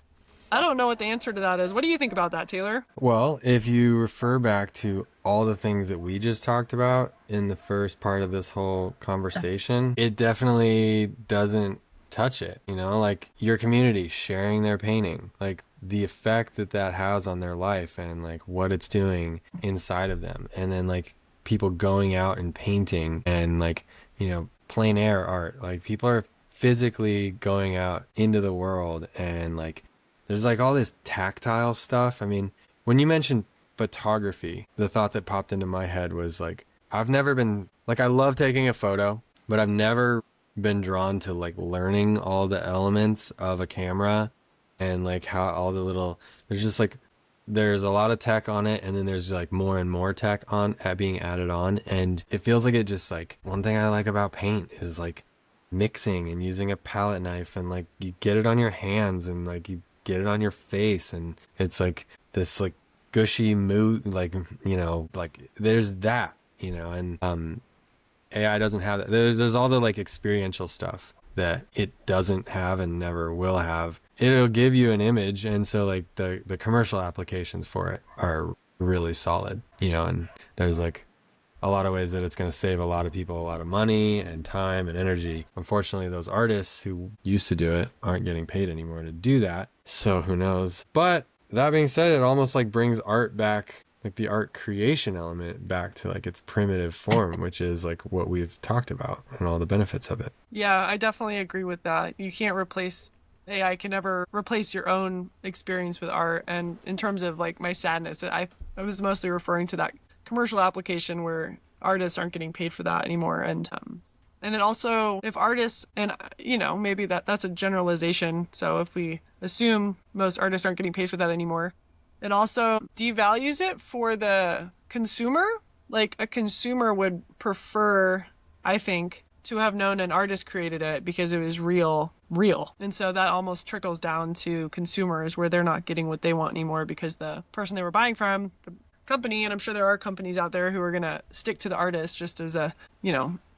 I don't know what the answer to that is. What do you think about that, Taylor? Well, if you refer back to all the things that we just talked about in the first part of this whole conversation, it definitely doesn't touch it, like your community sharing their painting, like the effect that has on their life and like what it's doing inside of them. And then like people going out and painting and like, plein air art, like people are physically going out into the world, and like there's like all this tactile stuff. I mean, when you mentioned photography, the thought that popped into my head was like, I've never been like, I love taking a photo, but I've never been drawn to like learning all the elements of a camera and like how all the little, there's just like, there's a lot of tech on it, and then there's like more and more tech on being added on. And it feels like it just like, one thing I like about paint is like mixing and using a palette knife, and like you get it on your hands and like you get it on your face, and it's like this like gushy mood, like like there's that, and AI doesn't have that. There's all the like experiential stuff that it doesn't have and never will have. It'll give you an image, and so like the commercial applications for it are really solid, and there's like a lot of ways that it's going to save a lot of people a lot of money and time and energy. Unfortunately, those artists who used to do it aren't getting paid anymore to do that. So who knows? But that being said, it almost like brings art back, like the art creation element back to like its primitive form, which is like what we've talked about and all the benefits of it. Yeah, I definitely agree with that. You can't replace AI can never replace your own experience with art. And in terms of like my sadness, I was mostly referring to that commercial application where artists aren't getting paid for that anymore. And it also, if artists, and maybe that's a generalization. So if we assume most artists aren't getting paid for that anymore, it also devalues it for the consumer. Like a consumer would prefer, I think, to have known an artist created it because it was real. And so that almost trickles down to consumers where they're not getting what they want anymore because the person they were buying from, the company, and I'm sure there are companies out there who are going to stick to the artist just as a,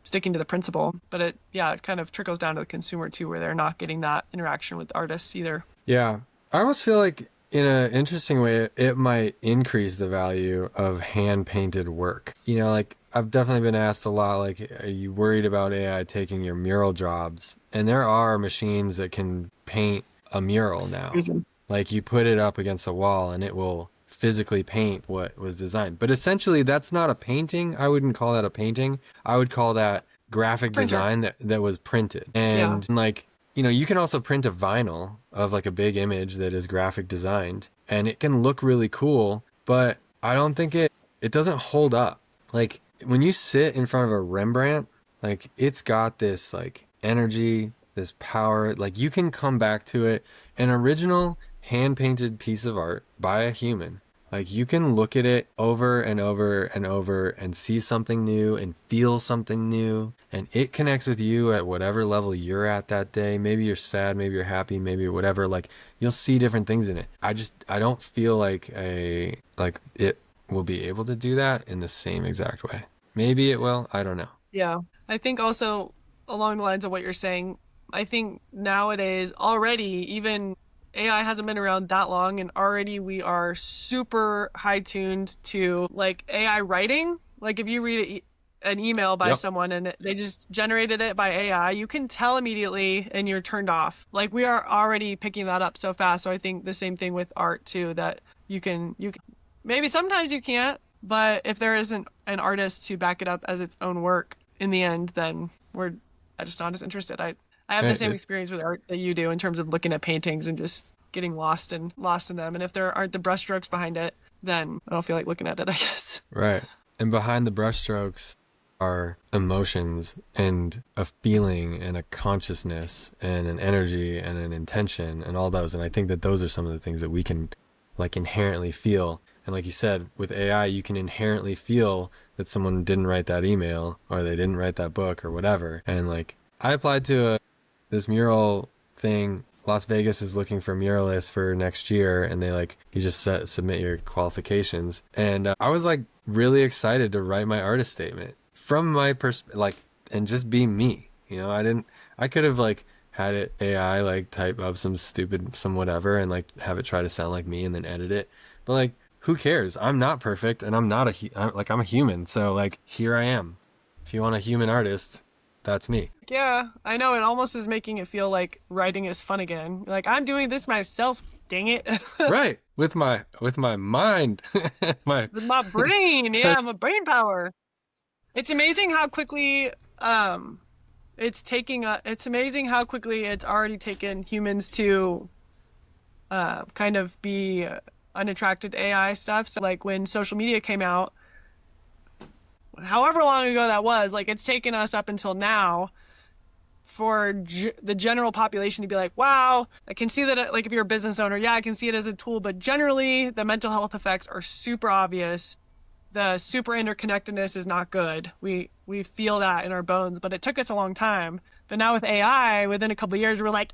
sticking to the principle. But it kind of trickles down to the consumer too, where they're not getting that interaction with artists either. Yeah. I almost feel like in an interesting way, it might increase the value of hand painted work. Like I've definitely been asked a lot, like, are you worried about AI taking your mural jobs? And there are machines that can paint a mural now. Mm-hmm. Like you put it up against a wall and it will physically paint what was designed. But essentially that's not a painting. I wouldn't call that a painting. I would call that graphic design that was printed. And like, you can also print a vinyl of like a big image that is graphic designed, and it can look really cool, but I don't think it doesn't hold up. Like when you sit in front of a Rembrandt, like it's got this like energy, this power, like you can come back to it. An original hand painted piece of art by a human, like you can look at it over and over and over and see something new and feel something new, and it connects with you at whatever level you're at that day. Maybe you're sad, maybe you're happy, maybe you're whatever. Like you'll see different things in it. I don't feel like it will be able to do that in the same exact way. Maybe it will, I don't know. Yeah. I think also along the lines of what you're saying, I think nowadays already, even AI hasn't been around that long, and already we are super high tuned to like AI writing. Like if you read an email by Yep. someone and they just generated it by AI, you can tell immediately and you're turned off. Like we are already picking that up so fast. So I think the same thing with art too, that you can maybe sometimes you can't, but if there isn't an artist to back it up as its own work in the end, then we're just not as interested. I have the same experience with art that you do in terms of looking at paintings and just getting lost in them. And if there aren't the brushstrokes behind it, then I don't feel like looking at it, I guess. Right. And behind the brushstrokes are emotions and a feeling and a consciousness and an energy and an intention and all those. And I think that those are some of the things that we can like inherently feel. And like you said, with AI, you can inherently feel that someone didn't write that email or they didn't write that book or whatever. And like I applied to this mural thing. Las Vegas is looking for muralists for next year, and they like you just submit your qualifications. And I was like really excited to write my artist statement from my like and just be me. You know, I could have like had it AI like type up some whatever and like have it try to sound like me and then edit it. But like who cares? I'm not perfect, and I'm not I'm a human. So like here I am. If you want a human artist, that's me. Yeah, I know. It almost is making it feel like writing is fun again. Like I'm doing this myself. Dang it. Right. With my mind. With my brain. Yeah, my brain power. It's amazing how quickly it's amazing how quickly it's already taken humans to kind of be unattracted to AI stuff. So like when social media came out, however long ago that was, like it's taken us up until now for the general population to be like, wow, I can see that, like if you're a business owner, yeah, I can see it as a tool, but generally the mental health effects are super obvious. The super interconnectedness is not good. We feel that in our bones, but it took us a long time. But now with AI, within a couple of years, we're like,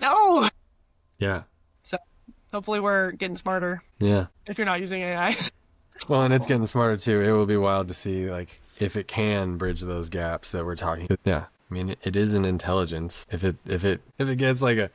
no. Yeah. So hopefully we're getting smarter. Yeah. If you're not using AI. Well, and it's getting smarter too. It will be wild to see like if it can bridge those gaps that we're talking. Yeah. I mean, it is an intelligence. If it gets like a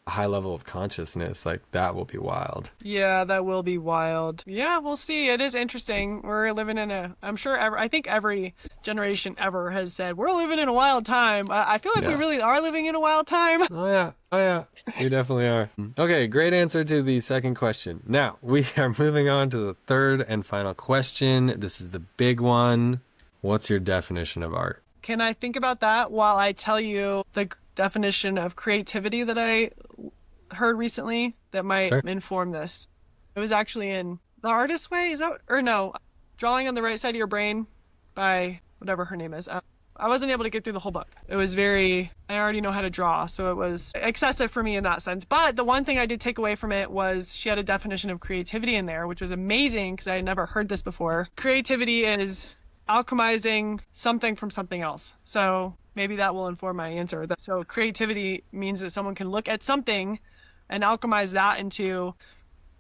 high level of consciousness, like that will be wild. Yeah, that will be wild. Yeah, we'll see. It is interesting. We're living in I'm sure I think every generation ever has said, we're living in a wild time. I feel like we really are living in a wild time. Oh yeah. We definitely are. Okay, great answer to the second question. Now, we are moving on to the third and final question. This is the big one. What's your definition of art? Can I think about that while I tell you the definition of creativity that I heard recently that might inform this? It was actually in The Artist's Way, Drawing on the Right Side of Your Brain by whatever her name is. I wasn't able to get through the whole book. It was I already know how to draw, so it was excessive for me in that sense. But the one thing I did take away from it was she had a definition of creativity in there, which was amazing because I had never heard this before. Creativity is alchemizing something from something else. So maybe that will inform my answer. So creativity means that someone can look at something and alchemize that into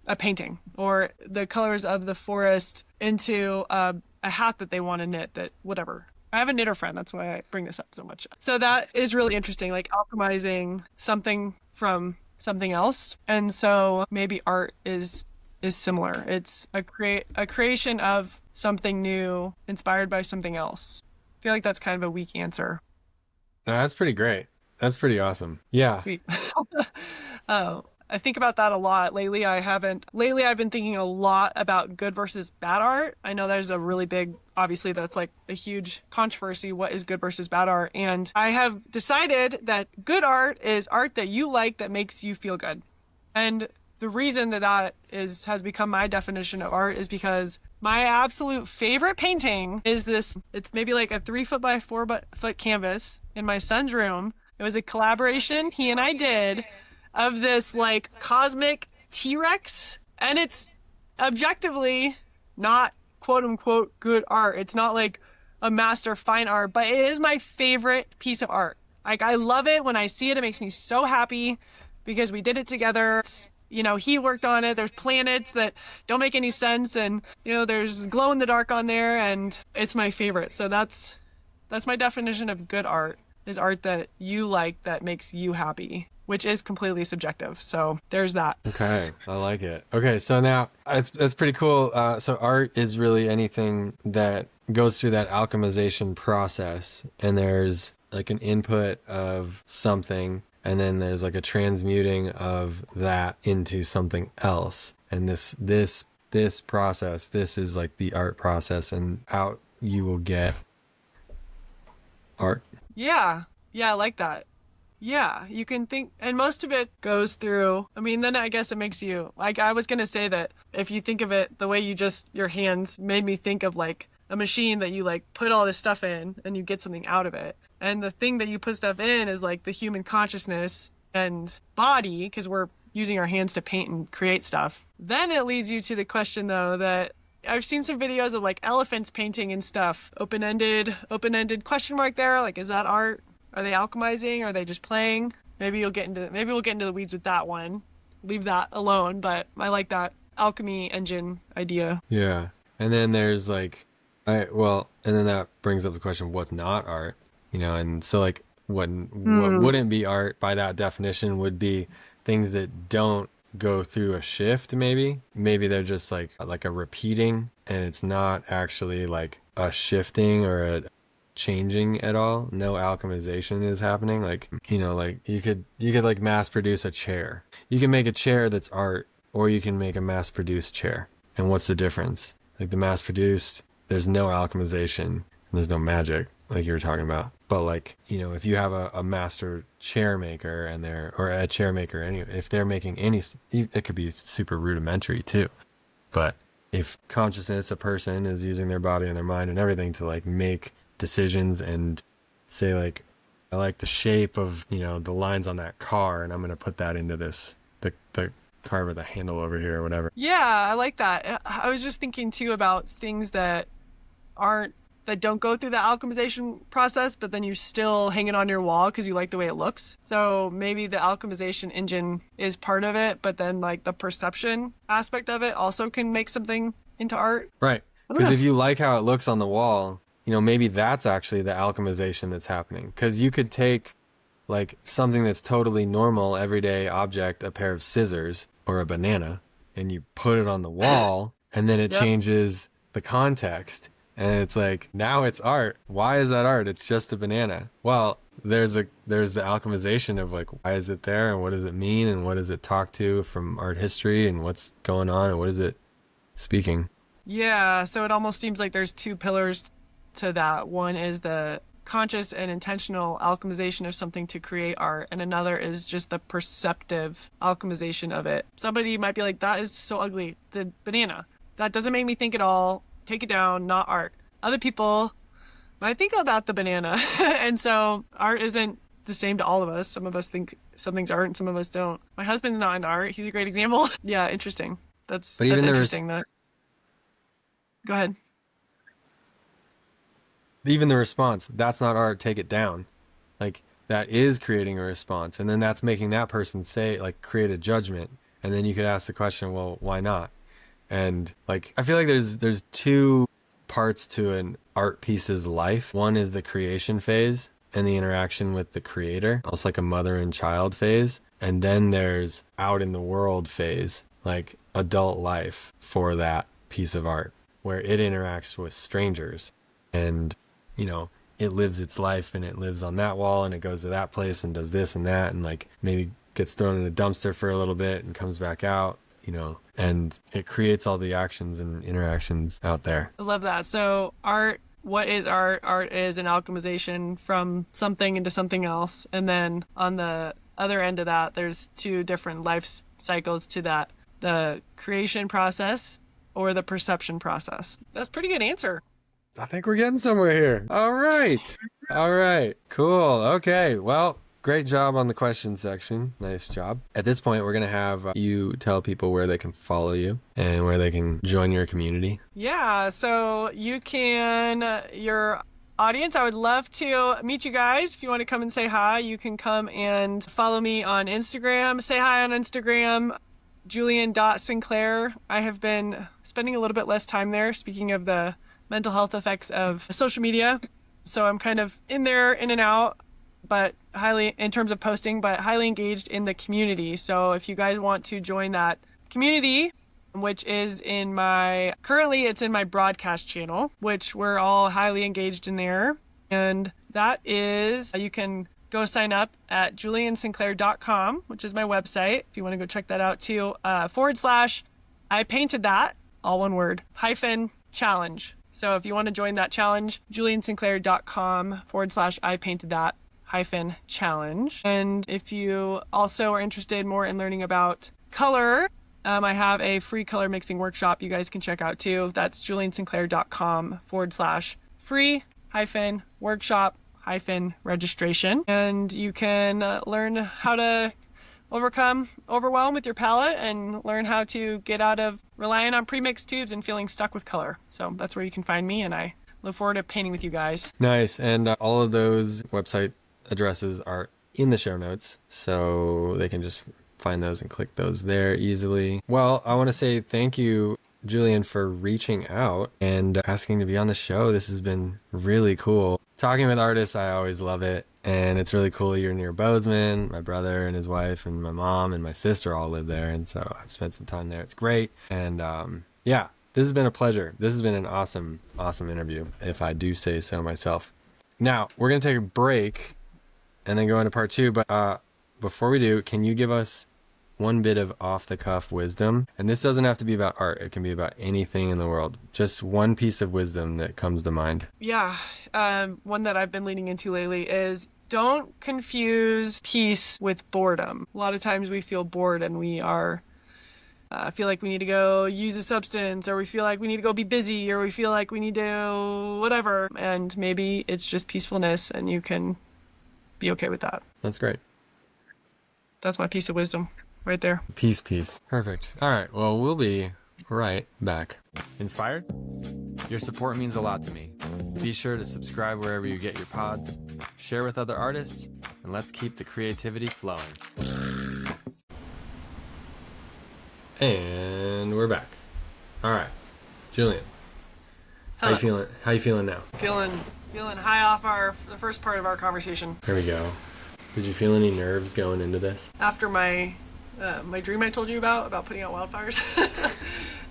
a painting, or the colors of the forest into a hat that they want to knit, that whatever. I have a knitter friend, that's why I bring this up so much. So that is really interesting, like alchemizing something from something else. And so maybe art is similar. It's a creation of something new inspired by something else. I feel like that's kind of a weak answer. No, that's pretty great. That's pretty awesome. Yeah. Sweet. I think about that a lot. Lately I've been thinking a lot about good versus bad art. I know there's a really big, obviously that's like a huge controversy. What is good versus bad art? And I have decided that good art is art that you like, that makes you feel good. And the reason that has become my definition of art is because my absolute favorite painting is this. It's maybe like a 3 foot by 4 foot canvas in my son's room. It was a collaboration he and I did of this like cosmic T-Rex, and it's objectively not quote unquote good art. It's not like a master fine art, but it is my favorite piece of art. Like, I love it when I see it. It makes me so happy because we did it together. You know, he worked on it. There's planets that don't make any sense, and you know, there's glow in the dark on there, and it's my favorite. So that's my definition of good art, is art that you like, that makes you happy, which is completely subjective. So there's that. Okay, I like it. Okay, so now that's pretty cool. So art is really anything that goes through that alchemization process, and there's like an input of something, and then there's like a transmuting of that into something else. And this process, this is like the art process, and out you will get art. Yeah. Yeah, I like that. Yeah, you can think, and most of it goes through, I mean, then I guess it makes you, like, I was going to say that if you think of it the way you just, your hands made me think of like a machine that you like put all this stuff in and you get something out of it. And the thing that you put stuff in is like the human consciousness and body, because we're using our hands to paint and create stuff. Then it leads you to the question, though, that I've seen some videos of like elephants painting and stuff. Open-ended question mark there. Like, is that art? Are they alchemizing? Are they just playing? Maybe we'll get into the weeds with that one. Leave that alone, but I like that alchemy engine idea. Yeah. And then there's like, and then that brings up the question of what's not art, you know, and so like what wouldn't be art by that definition would be things that don't go through a shift. Maybe they're just like a repeating, and it's not actually like a shifting or a changing at all. No alchemization is happening. Like, you know, like you could like mass produce a chair. You can make a chair that's art, or you can make a mass produced chair. And what's the difference? Like the mass produced, there's no alchemization and there's no magic, like you were talking about. But like, you know, if you have a master chair maker or a chair maker, if they're making it could be super rudimentary too. But if consciousness, a person is using their body and their mind and everything to like make decisions and say like, I like the shape of, you know, the lines on that car, and I'm going to put that into the car with the handle over here or whatever. Yeah, I like that. I was just thinking too about things that don't go through the alchemization process, but then you still hang it on your wall because you like the way it looks. So maybe the alchemization engine is part of it, but then like the perception aspect of it also can make something into art. Right. Because if you like how it looks on the wall, you know, maybe that's actually the alchemization that's happening. Because you could take like something that's totally normal, everyday object, a pair of scissors or a banana, and you put it on the wall, and then it changes the context. And it's like, now it's art. Why is that art? It's just a banana. Well, there's the alchemization of like, why is it there, and what does it mean, and what does it talk to from art history, and what's going on, and what is it speaking? Yeah, so it almost seems like there's two pillars to that. One is the conscious and intentional alchemization of something to create art, and another is just the perceptive alchemization of it. Somebody might be like, that is so ugly, the banana. That doesn't make me think at all. Take it down, not art. Other people might think about the banana. And so art isn't the same to all of us. Some of us think something's art and some of us don't. My husband's not into art. He's a great example. Yeah, interesting. That's interesting. Go ahead. Even the response, that's not art, take it down. Like, that is creating a response. And then that's making that person say, like, create a judgment. And then you could ask the question, well, why not? And like, I feel like there's two parts to an art piece's life. One is the creation phase and the interaction with the creator, almost like a mother and child phase. And then there's out in the world phase, like adult life for that piece of art, where it interacts with strangers and, you know, it lives its life, and it lives on that wall, and it goes to that place and does this and that, and like maybe gets thrown in a dumpster for a little bit and comes back out, you know, and it creates all the actions and interactions out there. I love that. So art, what is art? Art is an alchemization from something into something else. And then on the other end of that, there's two different life cycles to that: the creation process or the perception process. That's a pretty good answer. I think we're getting somewhere here. All right. Cool. Okay. Well, Great job on the question section. Nice job. At this point, we're going to have you tell people where they can follow you and where they can join your community. Yeah, so you can, your audience, I would love to meet you guys. If you want to come and say hi, you can come and follow me on Instagram. Say hi on Instagram, Juliene.Sinclair. I have been spending a little bit less time there, speaking of the mental health effects of social media. So I'm kind of in there, in and out, but highly, in terms of posting, but highly engaged in the community. So if you guys want to join that community, which is currently it's in my broadcast channel, which we're all highly engaged in there. And that is, you can go sign up at julienesinclair.com, which is my website. If you want to go check that out too, / I painted that, all one word, -challenge. So if you want to join that challenge, julienesinclair.com / I painted that -challenge. And if you also are interested more in learning about color, I have a free color mixing workshop you guys can check out too. That's julienesinclair.com / free -workshop -registration. And you can learn how to overcome overwhelm with your palette and learn how to get out of relying on pre-mixed tubes and feeling stuck with color. So that's where you can find me, and I look forward to painting with you guys. Nice. And all of those website addresses are in the show notes, so they can just find those and click those there easily. Well, I want to say thank you, Juliene, for reaching out and asking to be on the show. This has been really cool. Talking with artists, I always love it. And it's really cool you're near Bozeman. My brother and his wife and my mom and my sister all live there. And so I've spent some time there. It's great. And yeah, this has been a pleasure. This has been an awesome, awesome interview, if I do say so myself. Now, we're going to take a break and then go into part 2. But before we do, can you give us one bit of off-the-cuff wisdom? And this doesn't have to be about art. It can be about anything in the world. Just one piece of wisdom that comes to mind. Yeah, one that I've been leaning into lately is don't confuse peace with boredom. A lot of times we feel bored and we are feel like we need to go use a substance, or we feel like we need to go be busy, or we feel like we need to whatever. And maybe it's just peacefulness, and you can be okay with that. That's great. That's my piece of wisdom right there. Peace. Perfect. All right. Well, we'll be right back. Inspired? Your support means a lot to me. Be sure to subscribe wherever you get your pods, share with other artists, and let's keep the creativity flowing. And we're back. All right, Juliene, how you feeling? How you feeling now? Feeling high off the first part of our conversation. Here we go. Did you feel any nerves going into this? After my dream I told you about putting out wildfires.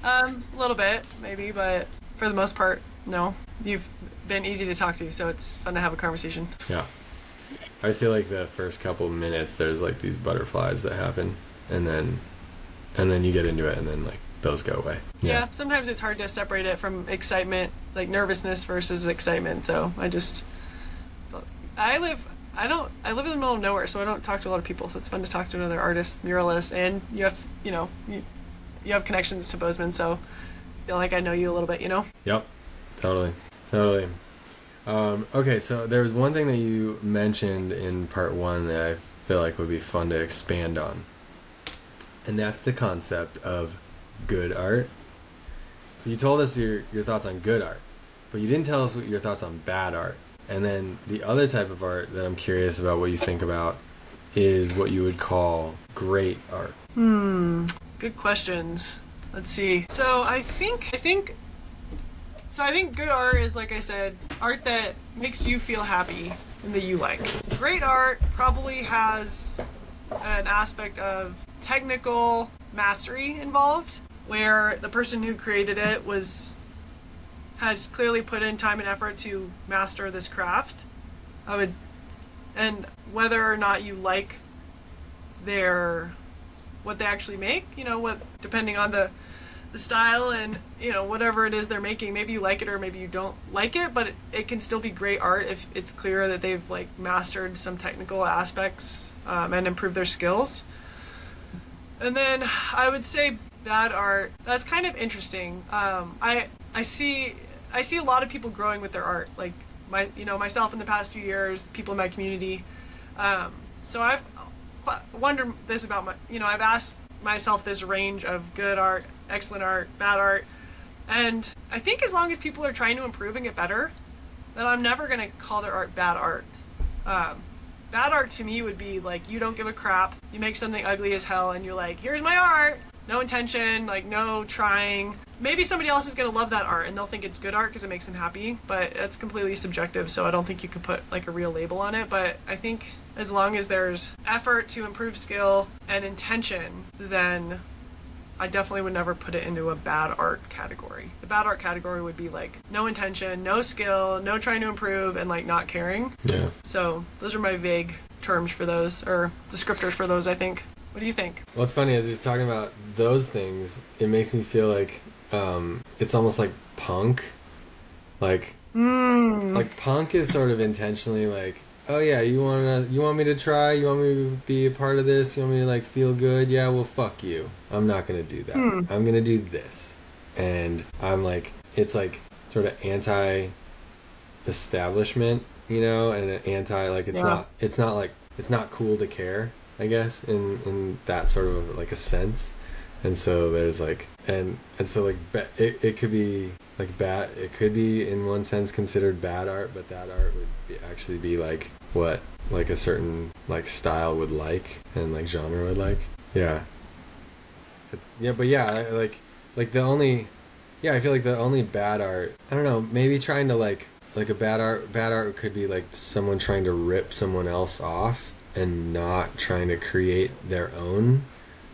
A little bit, maybe, but for the most part, no. You've been easy to talk to, so it's fun to have a conversation. Yeah. I always feel like the first couple minutes there's like these butterflies that happen, and then you get into it, and then like those go away. Yeah, sometimes it's hard to separate it from excitement, like nervousness versus excitement. So I live in the middle of nowhere, so I don't talk to a lot of people. So it's fun to talk to another artist, muralist, and you have connections to Bozeman, so I feel like I know you a little bit, Yep, totally. Okay, so there was one thing that you mentioned in part 1 that I feel like would be fun to expand on, and that's the concept of good art. So you told us your thoughts on good art, but you didn't tell us what your thoughts on bad art. And then the other type of art that I'm curious about what you think about is what you would call great art. Good questions. Let's see. So I think good art is, like I said, art that makes you feel happy and that you like. Great art probably has an aspect of technical mastery involved, where the person who created it has clearly put in time and effort to master this craft. And whether or not you like what they actually make, depending on the style and whatever it is they're making, maybe you like it or maybe you don't like it, but it can still be great art if it's clear that they've like mastered some technical aspects and improved their skills. And then I would say bad art, that's kind of interesting. I see a lot of people growing with their art, like myself in the past few years, people in my community. So I've wondered this about I've asked myself this range of good art, excellent art, bad art, and I think as long as people are trying to improve and get better, then I'm never going to call their art bad art. Um, Bad art to me would be like you don't give a crap, you make something ugly as hell, and you're like, here's my art, no intention, like no trying. Maybe somebody else is going to love that art and they'll think it's good art because it makes them happy, but it's completely subjective, so I don't think you could put like a real label on it. But I think as long as there's effort to improve skill and intention, then I definitely would never put it into a bad art category. The bad art category would be like no intention, no skill, no trying to improve, and like not caring. Yeah. So those are my vague terms for those, or descriptors for those, I think. What do you think? Well, it's funny, as you're talking about those things, it makes me feel like it's almost like punk. Like, like punk is sort of intentionally like, oh yeah, you want me to try? You want me to be a part of this? You want me to like feel good? Yeah, well fuck you. I'm not gonna do that. I'm gonna do this. And I'm like, it's like sort of anti-establishment, you know, and an anti like it's not like it's not cool to care, I guess, in that sort of like a sense. And so there's like and so like it could be like bad. It could be in one sense considered bad art, but that art would actually be like what like a certain like style would like and like genre would like. Yeah. But like the only I feel like the only bad art, I don't know, maybe trying to like a bad art could be like someone trying to rip someone else off and not trying to create their own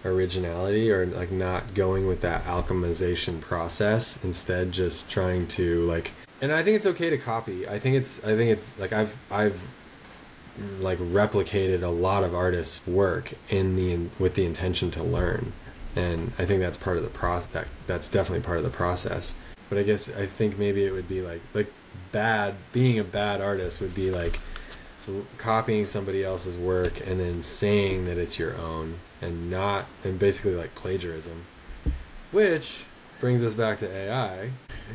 originality, or like not going with that alchemization process, instead just trying to like. And I think it's okay to copy. I think it's like I've like replicated a lot of artists' work with the intention to learn, and I think that's part of the process. That's definitely part of the process. But I think maybe it would be like being a bad artist would be like copying somebody else's work and then saying that it's your own, and basically like plagiarism, which brings us back to AI.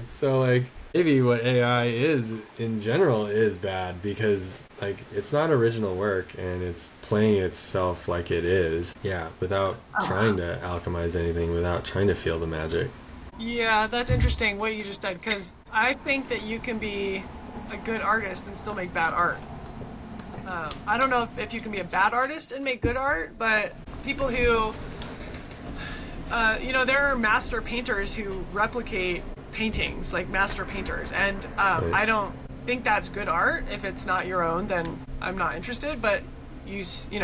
So like maybe what AI is in general is bad, because like it's not original work and it's playing itself like it is, without trying to alchemize anything, without trying to feel the magic. Yeah, that's interesting what you just said, because I think that you can be a good artist and still make bad art. I don't know if you can be a bad artist and make good art, but people who, there are master painters who replicate paintings, like master painters, and Right. I don't think that's good art. If it's not your own, then I'm not interested, but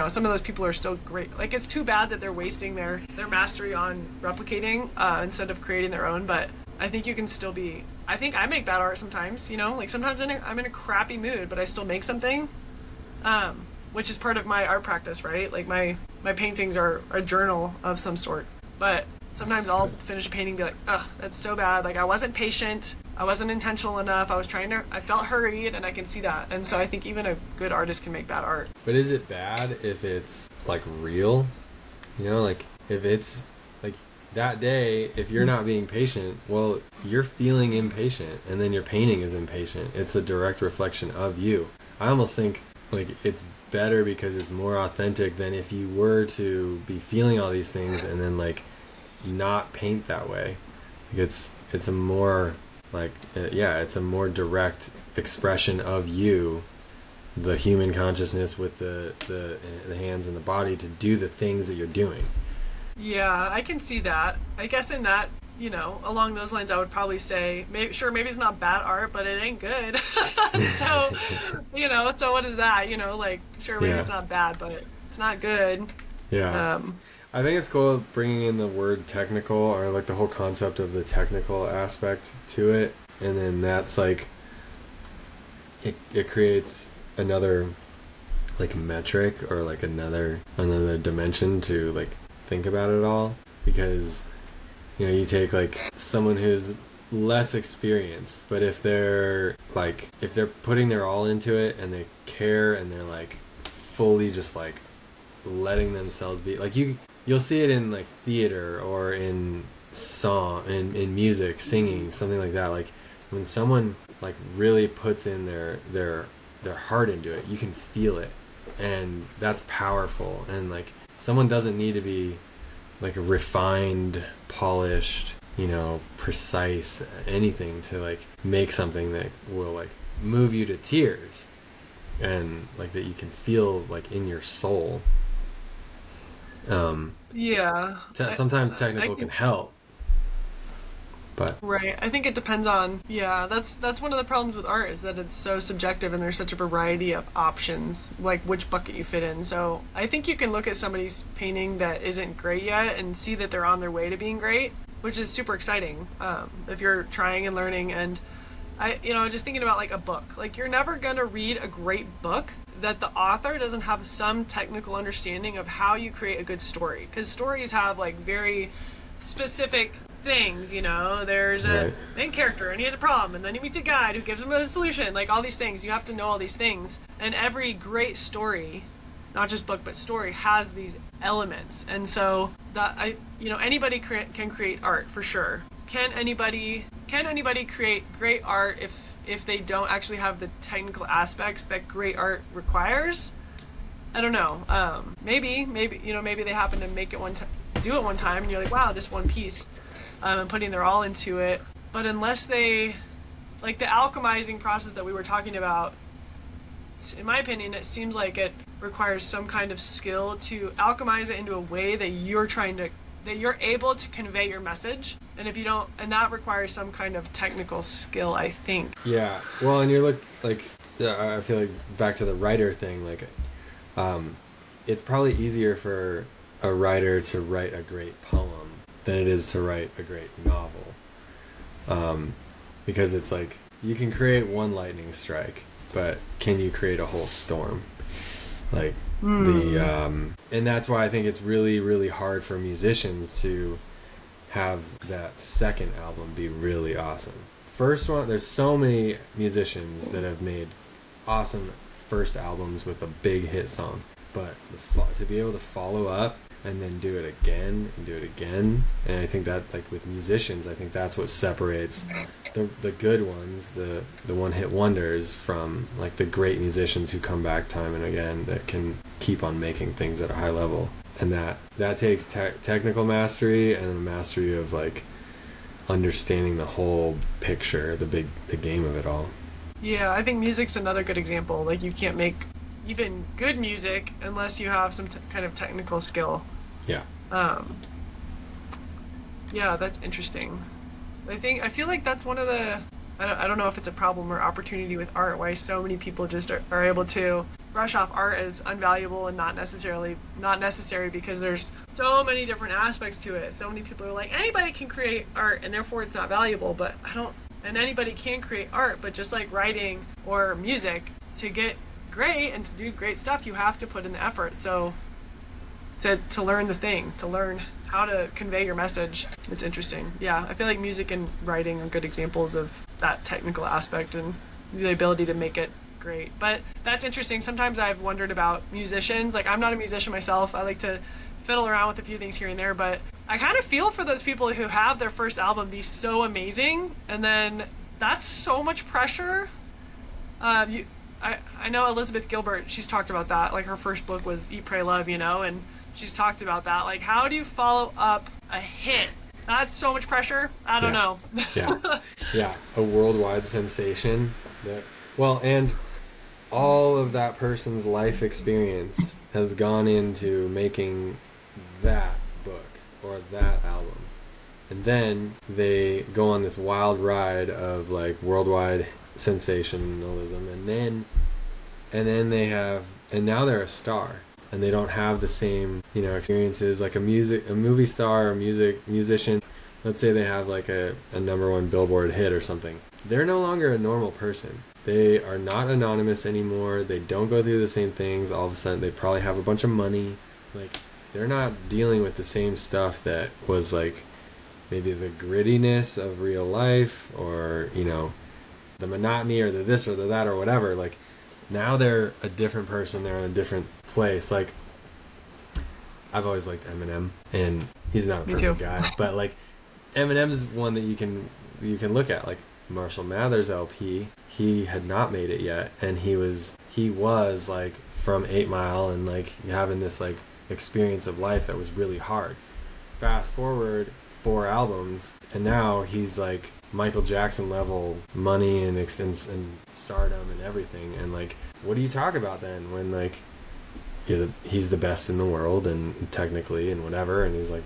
some of those people are still great. Like, it's too bad that they're wasting their mastery on replicating instead of creating their own, but I think you can still be. I think I make bad art sometimes, like sometimes I'm in a crappy mood, but I still make something, which is part of my art practice, right? Like my paintings are a journal of some sort, but sometimes I'll finish a painting and be like, ugh, that's so bad. Like, I wasn't patient, I wasn't intentional enough, I felt hurried, and I can see that. And so I think even a good artist can make bad art. But is it bad if it's like real? Like if it's like that day, if you're not being patient, well, you're feeling impatient, and then your painting is impatient. It's a direct reflection of you. I almost think like it's better because it's more authentic than if you were to be feeling all these things and then like not paint that way. Like it's a more like it's a more direct expression of you, the human consciousness with the hands and the body to do the things that you're doing. Yeah, I can see that. I guess in that, along those lines, I would probably say, maybe it's not bad art, but it ain't good. So, so what is that? Like, sure, maybe it's not bad, but it's not good. Yeah. I think it's cool bringing in the word technical, or like the whole concept of the technical aspect to it. And then that's like, it creates another like metric, or like another dimension to like think about it all. Because you take like someone who's less experienced, but if they're putting their all into it and they care and they're like fully just like letting themselves be, like you'll see it in like theater or in song, in music, singing, something like that. Like when someone like really puts in their heart into it, you can feel it. And that's powerful. And like someone doesn't need to be like a refined, polished, precise anything to like make something that will like move you to tears, and like that you can feel like in your soul. Yeah. Sometimes I technical can can help, but Right. I think it depends on, yeah, that's one of the problems with art is that it's so subjective and there's such a variety of options, like which bucket you fit in. So I think you can look at somebody's painting that isn't great yet and see that they're on their way to being great, which is super exciting if you're trying and learning. And just thinking about like a book, like you're never gonna read a great book that the author doesn't have some technical understanding of how you create a good story, because stories have like very specific things. There's a right, main character and he has a problem, and then he meets a guide who gives him a solution. Like all these things, you have to know all these things. And every great story, not just book but story, has these elements. And so anybody can create art for sure. Can anybody create great art if they don't actually have the technical aspects that great art requires? I don't know. Maybe they happen to do it one time, and you're like, wow, this one piece, and putting their all into it. But unless they, like the alchemizing process that we were talking about, in my opinion, it seems like it requires some kind of skill to alchemize it into a way that you're able to convey your message. And if you don't, and that requires some kind of technical skill, I think. yeah. Well, and you look like, I feel like back to the writer thing, like it's probably easier for a writer to write a great poem than it is to write a great novel, because it's like you can create one lightning strike, but can you create a whole storm? Like and that's why I think it's really, really hard for musicians to have that second album be really awesome. First one, there's so many musicians that have made awesome first albums with a big hit song, but to be able to follow up and then do it again and do it again, and I think that, like with musicians, I think that's what separates the good ones, the one-hit wonders, from like the great musicians who come back time and again, that can keep on making things at a high level. And that takes technical mastery and a mastery of like understanding the whole picture, the game of it all. Yeah, I think music's another good example. Like you can't make even good music unless you have some kind of technical skill. Yeah. Yeah, that's interesting. I feel like that's one of the, I don't know if it's a problem or opportunity with art, why so many people just are able to brush off art as unvaluable and not necessary, because there's so many different aspects to it. So many people are like, anybody can create art and therefore it's not valuable, and anybody can create art, but just like writing or music, to get great and to do great stuff, you have to put in the effort. So to learn to learn how to convey your message, it's interesting. Yeah, I feel like music and writing are good examples of that technical aspect and the ability to make it great. But that's interesting. Sometimes I've wondered about musicians. Like, I'm not a musician myself. I like to fiddle around with a few things here and there, but I kind of feel for those people who have their first album be so amazing, and then that's so much pressure. I know Elizabeth Gilbert, she's talked about that. Like, her first book was Eat, Pray, Love, and she's talked about that. Like, how do you follow up a hit? That's so much pressure. I don't know. Yeah, a worldwide sensation. And all of that person's life experience has gone into making that book or that album. And then they go on this wild ride of like worldwide sensationalism, and now they're a star, and they don't have the same experiences like a movie star or musician. Let's say they have like a #1 Billboard hit or something. They're no longer a normal person. They are not anonymous anymore. They don't go through the same things. All of a sudden they probably have a bunch of money. Like, they're not dealing with the same stuff that was like maybe the grittiness of real life, or the monotony or the this or the that or whatever. Like, now they're a different person. They're in a different place. Like, I've always liked Eminem, and he's not a perfect guy, but like Eminem's one that you can look at. Like Marshall Mathers LP, he had not made it yet, and he was like from 8 Mile and like having this like experience of life that was really hard. Fast forward 4 albums, and now he's like Michael Jackson level money and stardom and everything. And like, what do you talk about then when like he's the best in the world and technically and whatever, and he's like,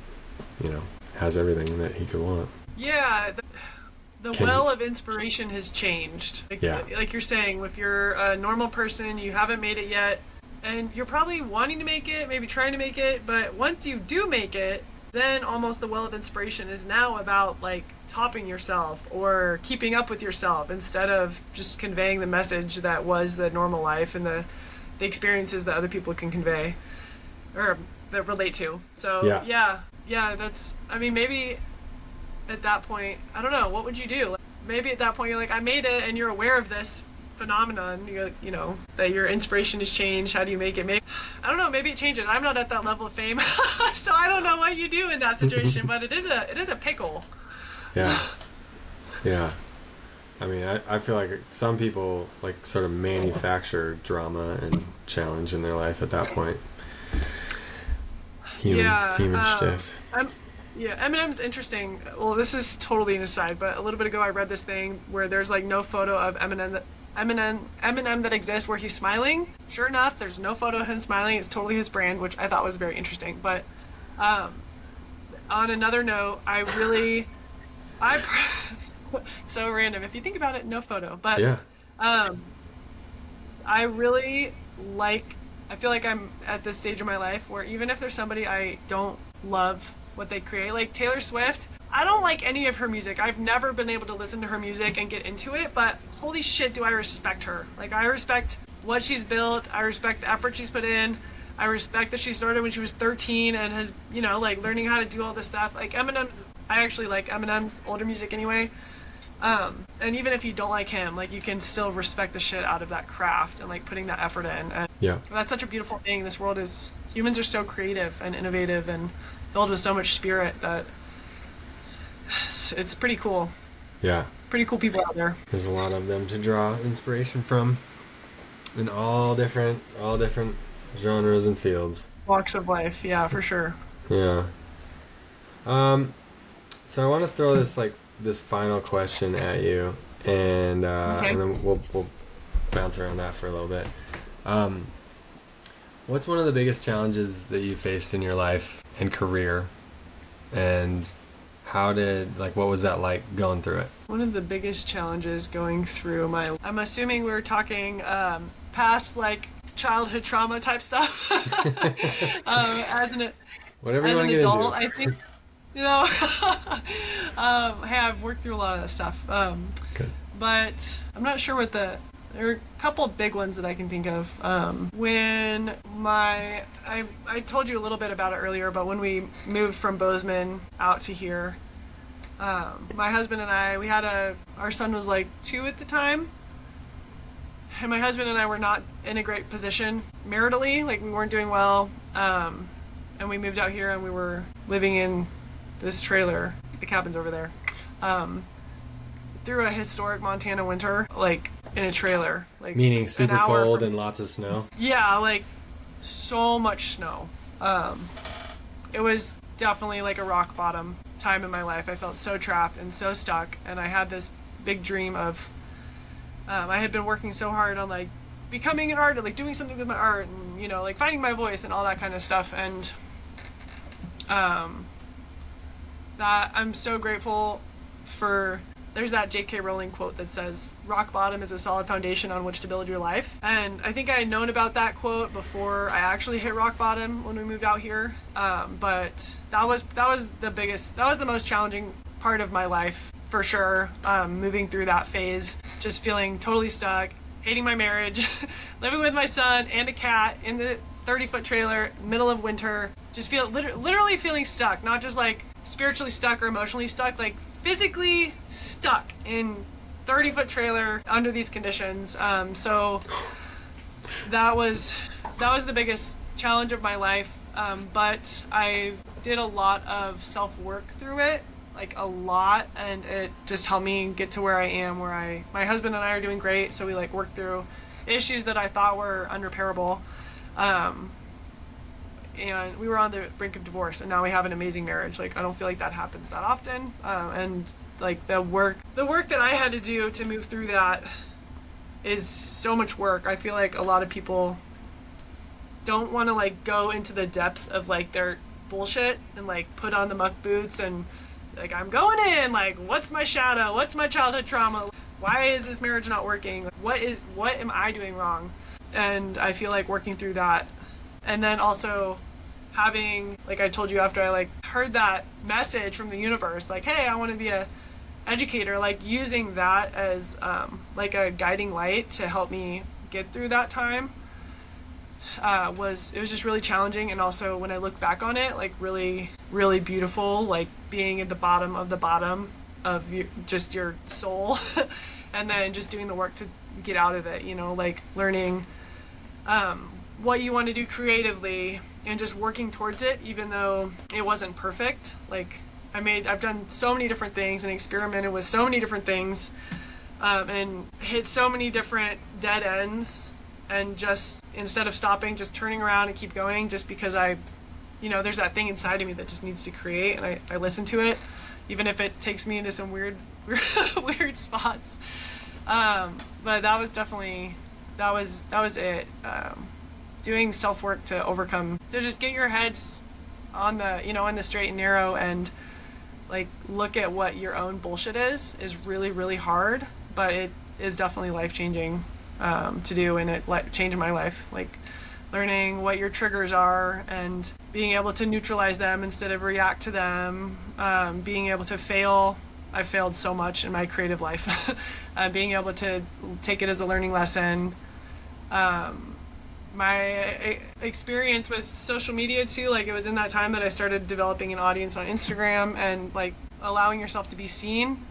you know, has everything that he could want. Yeah, the well of inspiration has changed. Like you're saying, if you're a normal person, you haven't made it yet, and you're probably wanting to make it, maybe trying to make it, but once you do make it, then almost the well of inspiration is now about like topping yourself or keeping up with yourself instead of just conveying the message that was the normal life and the experiences that other people can convey or that relate to. So yeah, that's, I mean, maybe at that point, I don't know, what would you do? Like, maybe at that point you're like, I made it, and you're aware of this phenomenon, you know, that your inspiration has changed. How do you make it? Maybe, I don't know, maybe it changes. I'm not at that level of fame, so I don't know what you do in that situation, but it is a pickle. Yeah. I mean, I feel like some people like sort of manufacture drama and challenge in their life at that point. Human stuff. Eminem's interesting. Well, this is totally an aside, but a little bit ago I read this thing where there's like no photo of Eminem that exists where he's smiling. Sure enough, there's no photo of him smiling. It's totally his brand, which I thought was very interesting. But on another note, so random if you think about it, no photo, but I really I feel like I'm at this stage of my life where even if there's somebody I don't love what they create, like Taylor Swift, I don't like any of her music. I've never been able to listen to her music and get into it, but holy shit do I respect her. Like, I respect what she's built, I respect the effort she's put in, I respect that she started when she was 13 and had, you know, like learning how to do all this stuff. Like I actually like Eminem's older music anyway. And even if you don't like him, like, you can still respect the shit out of that craft and like putting that effort in. And that's such a beautiful thing. This world humans are so creative and innovative and filled with so much spirit that it's pretty cool. Yeah. Pretty cool people out there. There's a lot of them to draw inspiration from in all different genres and fields. Walks of life, yeah, for sure. Yeah. So I want to throw this final question at you, and then we'll bounce around that for a little bit. What's one of the biggest challenges that you faced in your life and career, and what was that like going through it? One of the biggest challenges going through I'm assuming we're talking past like childhood trauma type stuff. Whatever you want to get adult, into. I think, you know, hey, I've worked through a lot of that stuff. Good. But I'm not sure there are a couple of big ones that I can think of. When I told you a little bit about it earlier, but when we moved from Bozeman out to here, my husband and I, our son was like 2 at the time, and my husband and I were not in a great position maritally, like we weren't doing well, and we moved out here and we were living in this trailer, the cabin's over there, through a historic Montana winter, like in a trailer, like meaning super cold and lots of snow. Yeah, like so much snow. It was definitely like a rock bottom time in my life. I felt so trapped and so stuck, and I had this big dream of I had been working so hard on like becoming an artist, like doing something with my art, and, you know, like finding my voice and all that kind of stuff. And that I'm so grateful for. There's that J.K. Rowling quote that says, "Rock bottom is a solid foundation on which to build your life." And I think I had known about that quote before I actually hit rock bottom when we moved out here. But that was the most challenging part of my life for sure. Moving through that phase, just feeling totally stuck, hating my marriage, living with my son and a cat in the 30-foot trailer, middle of winter, just literally feeling stuck, not just like spiritually stuck or emotionally stuck, like physically stuck in 30-foot trailer under these conditions. So that was the biggest challenge of my life. But I did a lot of self-work through it, like a lot, and it just helped me get to where I am, my husband and I are doing great. So we like worked through issues that I thought were unrepairable. Um, and we were on the brink of divorce, and now we have an amazing marriage. Like, I don't feel like that happens that often. And like the work that I had to do to move through that is so much work. I feel like a lot of people don't want to like go into the depths of like their bullshit and like put on the muck boots and like, I'm going in, like, what's my shadow? What's my childhood trauma? Why is this marriage not working? What am I doing wrong? And I feel like working through that. And then also having, like I told you, after I like heard that message from the universe, like, hey, I want to be a educator, like using that as like a guiding light to help me get through that time, it was just really challenging. And also when I look back on it, like really, really beautiful, like being at the bottom of just your soul and then just doing the work to get out of it, you know, like learning what you want to do creatively and just working towards it, even though it wasn't perfect. Like I've done so many different things and experimented with so many different things, and hit so many different dead ends, and just instead of stopping, just turning around and keep going, just because there's that thing inside of me that just needs to create, and I listen to it, even if it takes me into some weird weird spots. But that was definitely that was it. Doing self work to overcome, to just get your heads on the on the straight and narrow, and like look at what your own bullshit is really, really hard, but it is definitely life changing to do, and it changed my life. Like learning what your triggers are and being able to neutralize them instead of react to them, being able to fail. I failed so much in my creative life. Being able to take it as a learning lesson. My experience with social media too, like it was in that time that I started developing an audience on Instagram, and like allowing yourself to be seen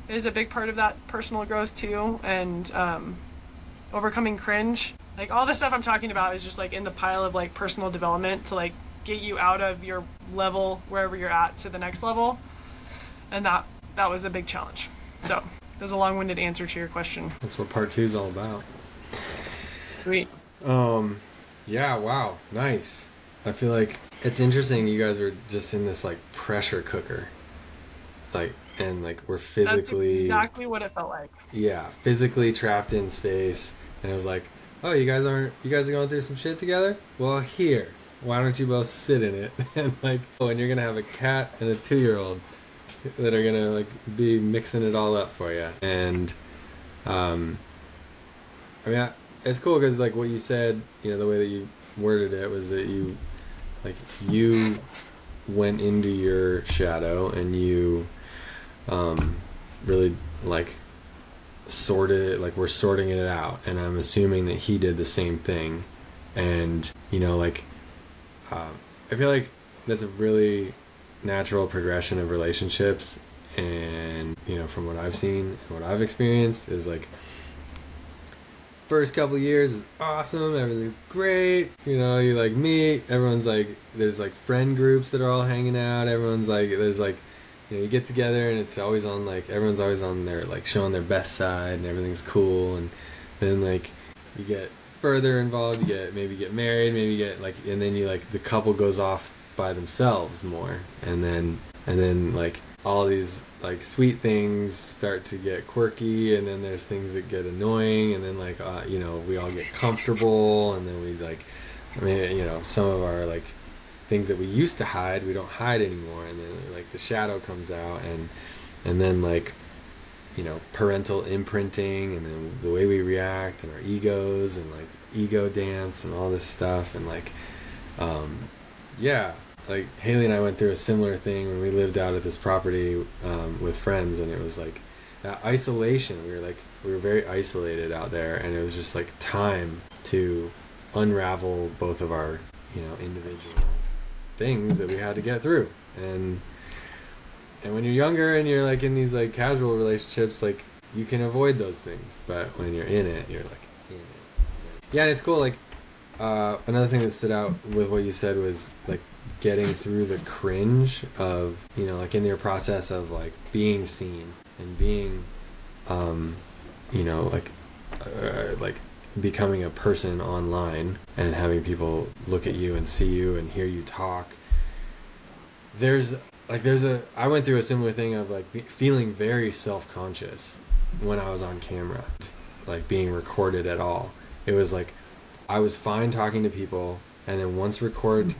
is a big part of that personal growth too, and overcoming cringe. Like all the stuff I'm talking about is just like in the pile of like personal development to like get you out of your level wherever you're at to the next level, and that was a big challenge. So there's a long-winded answer to your question. That's what part 2 is all about. Sweet. Yeah, wow, nice. I feel like it's interesting you guys were just in this like pressure cooker, like, and like we're physically, that's exactly what it felt like. Yeah, physically trapped in space, and it was like, oh, you guys are going through some shit together? Well, here, why don't you both sit in it? And like, oh, and you're gonna have a cat and a 2-year-old that are gonna like be mixing it all up for you. And I mean, it's cool because like what you said, the way that you worded it was that you went into your shadow and you really like sorted it, like we're sorting it out, and I'm assuming that he did the same thing. And I feel like that's a really natural progression of relationships, and from what I've seen and what I've experienced is like first couple of years is awesome, everything's great, you like meet, everyone's like, there's like friend groups that are all hanging out, everyone's like, there's like, you get together and it's always on like, everyone's always on their like showing their best side and everything's cool. And then like you get further involved, maybe get married, maybe get like, and then you like the couple goes off by themselves more, and then like all these like sweet things start to get quirky, and then there's things that get annoying, and then like we all get comfortable, and then we like, I mean, some of our like things that we used to hide, we don't hide anymore, and then like the shadow comes out, and then like parental imprinting, and then the way we react, and our egos, and like ego dance and all this stuff, and like like Haley and I went through a similar thing when we lived out at this property with friends, and it was like that isolation. We were very isolated out there, and it was just like time to unravel both of our individual things that we had to get through. And when you're younger and you're like in these like casual relationships, like you can avoid those things, but when you're in it, you're like in it. Yeah, and it's cool. Like another thing that stood out with what you said was like getting through the cringe of like in your process of like being seen and being like becoming a person online and having people look at you and see you and hear you talk, I went through a similar thing of like feeling very self-conscious when I was on camera, like being recorded at all. It was like I was fine talking to people, and then once record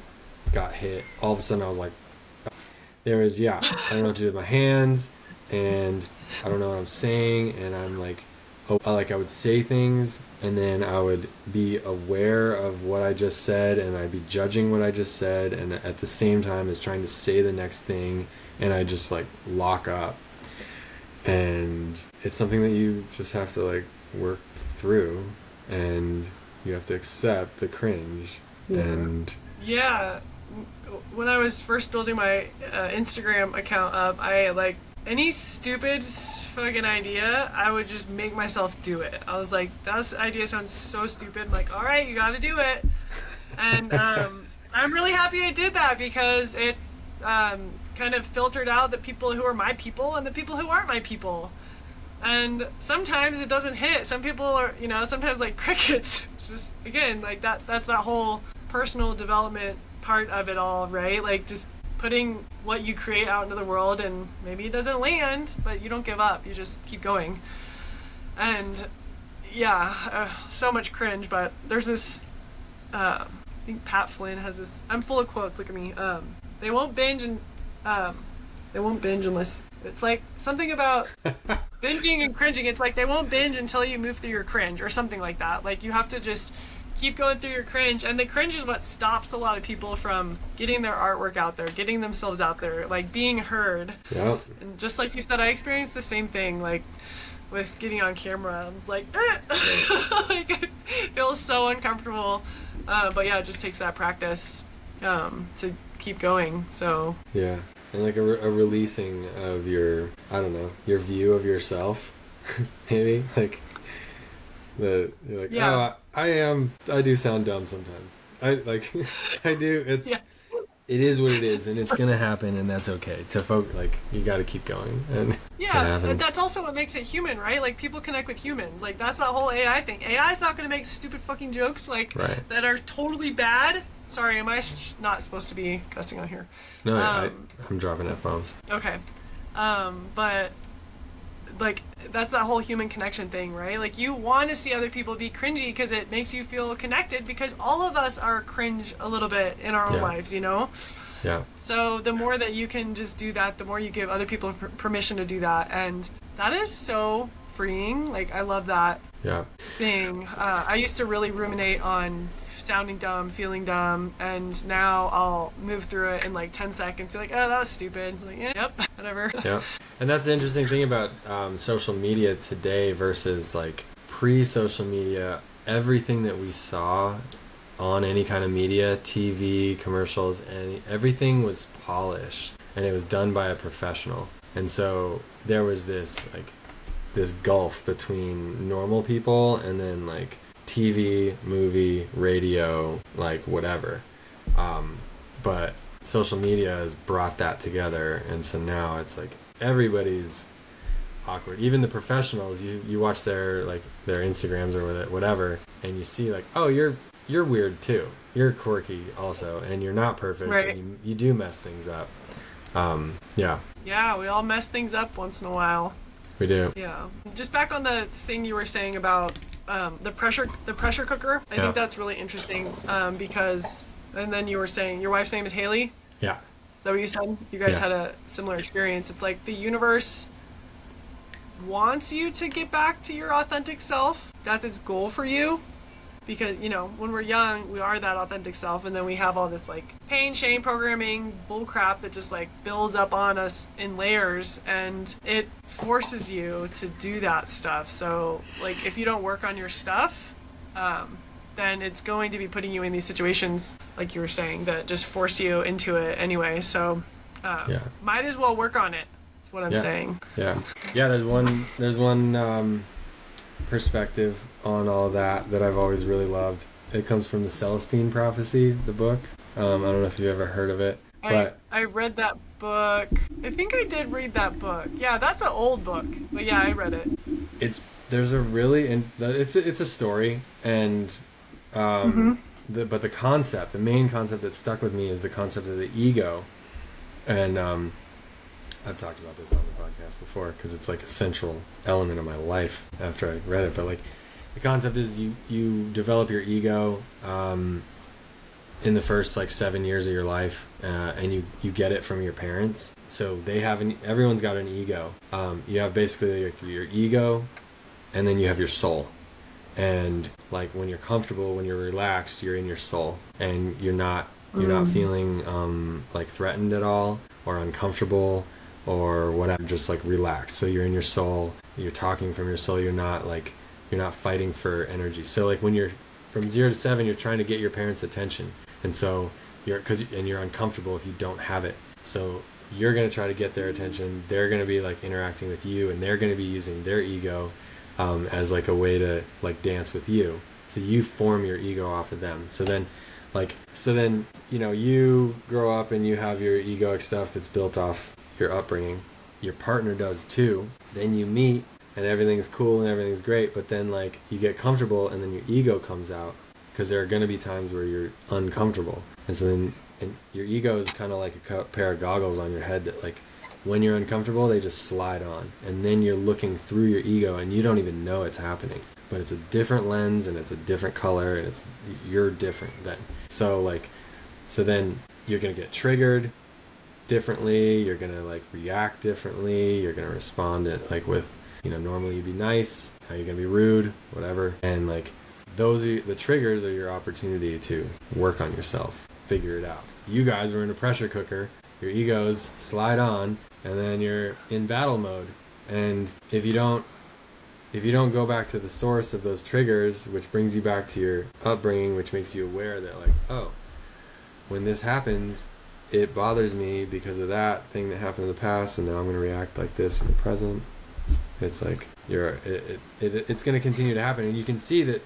got hit, all of a sudden I was like, I don't know what to do with my hands, and I don't know what I'm saying, and I'm like, I would say things, and then I would be aware of what I just said, and I'd be judging what I just said, and at the same time as trying to say the next thing, and I just like lock up. And it's something that you just have to like work through, and you have to accept the cringe. And yeah, when I was first building my Instagram account up, I like any stupid fucking idea, I would just make myself do it. I was like, that idea sounds so stupid. I'm like, all right, you got to do it. And I'm really happy I did that, because it kind of filtered out the people who are my people and the people who aren't my people. And sometimes it doesn't hit. Some people are, sometimes like crickets. Just again, like that's that whole personal development part of it all, right? Like just putting what you create out into the world, and maybe it doesn't land, but you don't give up. You just keep going. And yeah, so much cringe, but there's this, I think Pat Flynn has this, I'm full of quotes, look at me. They won't binge unless, it's like something about binging and cringing. It's like they won't binge until you move through your cringe or something like that. Like you have to just keep going through your cringe, and the cringe is what stops a lot of people from getting their artwork out there, getting themselves out there, like being heard. Yep. And just like you said, I experienced the same thing, like with getting on camera. I was like, like it feels so uncomfortable. But yeah, it just takes that practice to keep going. So yeah, and like a releasing of your, I don't know, your view of yourself, maybe like you're like, yeah. I do sound dumb sometimes. I do. It is what it is, and it's gonna happen, and that's okay. Like you got to keep going, and and that's also what makes it human, right? Like people connect with humans. Like that's that whole AI thing. AI is not gonna make stupid fucking jokes like that are totally bad. Sorry, am I not supposed to be cussing on here? No, I'm dropping F-bombs. Okay, but like that's that whole human connection thing, right? Like you want to see other people be cringy because it makes you feel connected, because all of us are cringe a little bit in our own lives, Yeah. So the more that you can just do that, the more you give other people permission to do that, and that is so freeing. Like I love that thing. I used to really ruminate on sounding dumb, feeling dumb, and now I'll move through it in like 10 seconds. You're like, oh, that was stupid. Like, yep, whatever. Yeah, and that's the interesting thing about social media today versus like pre-social media. Everything that we saw on any kind of media, TV, commercials, and everything was polished, and it was done by a professional. And so there was this gulf between normal people and then like TV, movie, radio, like whatever. But social media has brought that together, and so now it's like everybody's awkward. Even the professionals, you watch their Instagrams or whatever, and you see like, oh, you're weird too. You're quirky also, and you're not perfect. Right. And you do mess things up. Yeah. Yeah, we all mess things up once in a while. We do. Yeah. Just back on the thing you were saying about the pressure cooker. I think that's really interesting because, and then you were saying your wife's name is Haley. Yeah. Is that what you said? You guys had a similar experience. It's like the universe wants you to get back to your authentic self. That's its goal for you. Because, when we're young, we are that authentic self, and then we have all this, like, pain, shame programming, bull crap that just, like, builds up on us in layers, and it forces you to do that stuff. So, like, if you don't work on your stuff, then it's going to be putting you in these situations, like you were saying, that just force you into it anyway. So, might as well work on it. That's what I'm saying. Yeah. Yeah, there's one perspective on all that I've always really loved. It comes from the Celestine Prophecy, the book. I don't know if you've ever heard of it, but I read that book. I think I did read that book. Yeah, that's an old book, but yeah, I read it. there's a really, and it's a story, and Mm-hmm. but the main concept that stuck with me is the concept of the ego, and I've talked about this on the podcast before because it's like a central element of my life after I read it. But like, the concept is you develop your ego in the first like 7 years of your life, and you get it from your parents. So everyone's got an ego. You have basically like your ego, and then you have your soul. And like when you're comfortable, when you're relaxed, you're in your soul, and you're not feeling like threatened at all or uncomfortable or whatever, just like relaxed. So you're in your soul, you're talking from your soul, you're not fighting for energy. So like when you're from 0 to 7, you're trying to get your parents' attention, and so you're uncomfortable if you don't have it. So you're going to try to get their attention. They're going to be like interacting with you, and they're going to be using their ego as like a way to like dance with you. So you form your ego off of them. So then you grow up and you have your egoic stuff that's built off your upbringing. Your partner does too. Then you meet and everything's cool and everything's great, but then like you get comfortable and then your ego comes out, because there are going to be times where you're uncomfortable. And so then your ego is kind of like a pair of goggles on your head that like when you're uncomfortable they just slide on, and then you're looking through your ego and you don't even know it's happening, but it's a different lens and it's a different color, and you're different then. So then you're going to get triggered differently, you're going to like react differently, you're going to respond with normally you'd be nice, now you're going to be rude, whatever. And like the triggers are your opportunity to work on yourself, figure it out. You guys were in a pressure cooker, your egos slide on, and then you're in battle mode. And if you don't go back to the source of those triggers, which brings you back to your upbringing, which makes you aware that like, oh, when this happens, it bothers me because of that thing that happened in the past, and now I'm going to react like this in the present. It's like it's going to continue to happen, and you can see that.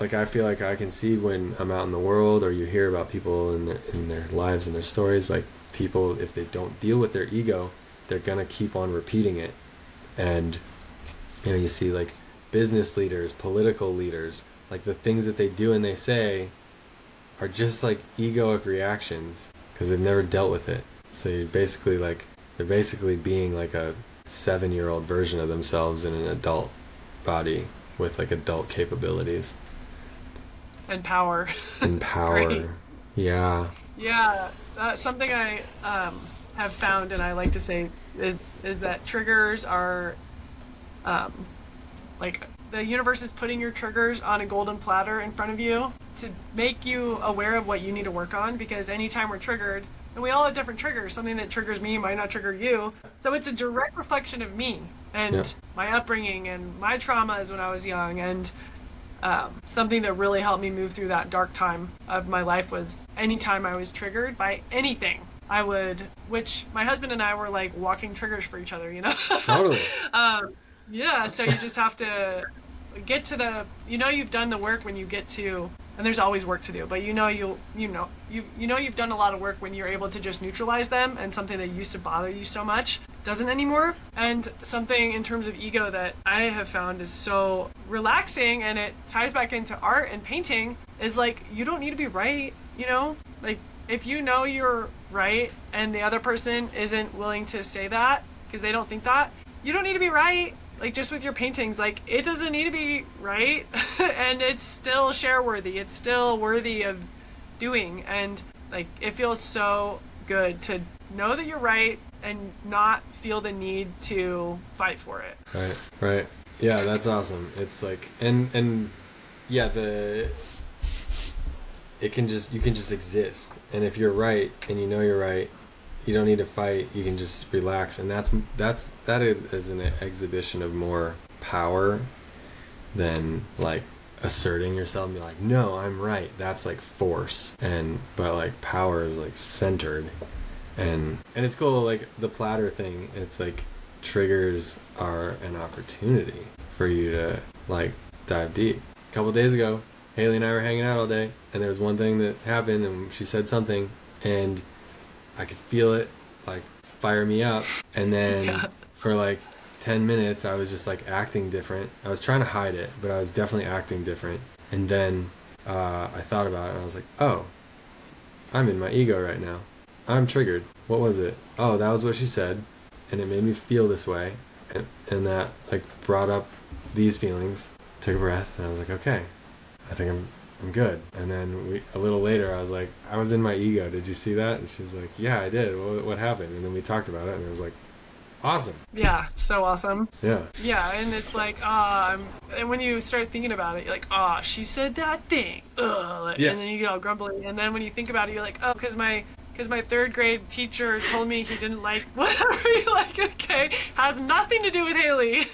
Like I feel like I can see when I'm out in the world, or you hear about people in their lives and their stories, like people, if they don't deal with their ego, they're going to keep on repeating it. And you see like business leaders, political leaders, like the things that they do and they say are just like egoic reactions because they've never dealt with it. So they're basically being like a 7-year-old version of themselves in an adult body with like adult capabilities And power. and power. Great. Yeah. Yeah, something I have found, and I like to say, is that triggers are, like, the universe is putting your triggers on a golden platter in front of you to make you aware of what you need to work on, because anytime we're triggered, and we all have different triggers, something that triggers me might not trigger you, so it's a direct reflection of me and my upbringing and my traumas when I was young. And something that really helped me move through that dark time of my life was anytime I was triggered by anything, which my husband and I were like walking triggers for each other, Totally. Yeah, so you just have to get to you've done the work when you get to, and there's always work to do, but you've done a lot of work when you're able to just neutralize them, and something that used to bother you so much doesn't anymore. And something in terms of ego that I have found is so relaxing, and it ties back into art and painting, is like, you don't need to be right, like if you know you're right and the other person isn't willing to say that because they don't think that, you don't need to be right. Like just with your paintings, like it doesn't need to be right and it's still share worthy, it's still worthy of doing. And like it feels so good to know that you're right and not feel the need to fight for it. Right. Yeah, that's awesome. It's like, and yeah, you can just exist. And if you're right and you know you're right, you don't need to fight. You can just relax, and that is an exhibition of more power than like asserting yourself and be like, no, I'm right. That's like force, but like power is like centered, and it's cool. Like the platter thing, it's like triggers are an opportunity for you to like dive deep. A couple days ago, Haley and I were hanging out all day, and there was one thing that happened, and she said something, and I could feel it like fire me up, and then for like 10 minutes, I was just like acting different. I was trying to hide it, but I was definitely acting different. And then I thought about it and I was like, oh, I'm in my ego right now. I'm triggered. What was it? Oh, that was what she said. And it made me feel this way. And that like brought up these feelings. Took a breath and I was like, okay, I think I'm good. And then a little later, I was like, I was in my ego. Did you see that? And she was like, yeah, I did. What happened? And then we talked about it and it was like, awesome. Yeah, so awesome. Yeah. Yeah, and it's like, and when you start thinking about it, you're like, she said that thing. Ugh. Yeah. And then you get all grumbly. And then when you think about it, you're like, oh, because my third grade teacher told me he didn't like whatever. You're like, okay, has nothing to do with Haley.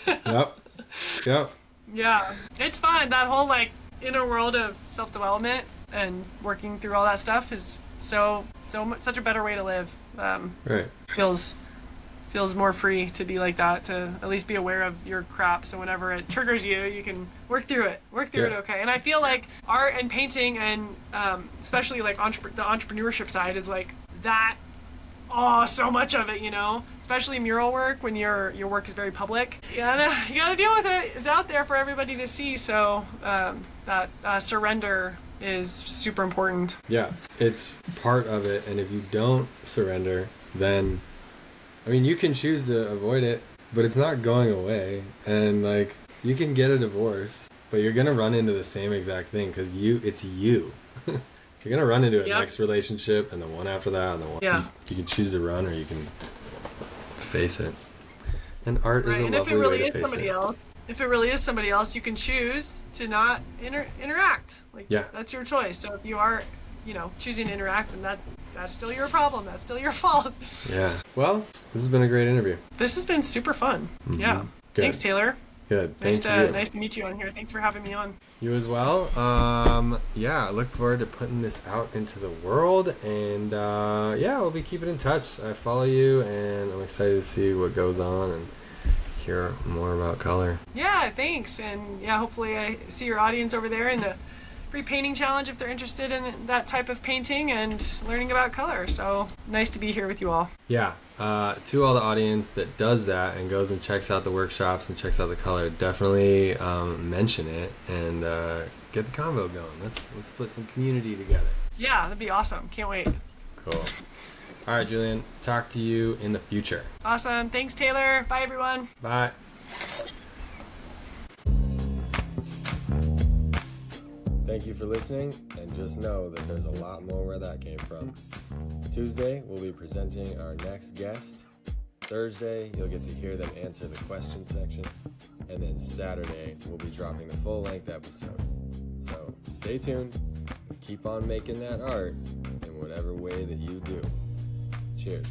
Yep. Yeah, it's fun. That whole like inner world of self-development and working through all that stuff is such a better way to live. Right. Feels more free to be like that, to at least be aware of your crap, so whenever it triggers you, you can work through it okay. And I feel like art and painting and especially like the entrepreneurship side is like that, so much of it, especially mural work when your work is very public. You gotta deal with it. It's out there for everybody to see, so that surrender is super important. Yeah, it's part of it, and if you don't surrender, then you can choose to avoid it, but it's not going away. And like, you can get a divorce, but you're gonna run into the same exact thing because it's you. You're gonna run into a next relationship and the one after that and the one. Yeah. You can choose to run or you can face it. And art is a and lovely way to face it. If it really is somebody else, you can choose to not interact. Like, that's your choice. So if you are, choosing to interact, then that's still your problem. That's still your fault. Yeah. Well, this has been a great interview. This has been super fun. Mm-hmm. Yeah. Good. Thanks, Taylor. Good. Nice to meet you on here. Thanks for having me on. You as well. I look forward to putting this out into the world, and we'll be keeping in touch. I follow you, and I'm excited to see what goes on and hear more about color. Yeah, thanks. And hopefully I see your audience over there in the free painting challenge if they're interested in that type of painting and learning about color. So nice to be here with you all. Yeah. To all the audience that does that and goes and checks out the workshops and checks out the color, definitely mention it and get the convo going. Let's put some community together. Yeah, that'd be awesome. Can't wait. Cool. All right, Julian. Talk to you in the future. Awesome. Thanks, Taylor. Bye, everyone. Bye. Thank you for listening, and just know that there's a lot more where that came from. Tuesday, we'll be presenting our next guest. Thursday, you'll get to hear them answer the question section. And then Saturday, we'll be dropping the full-length episode. So stay tuned, keep on making that art in whatever way that you do. Cheers.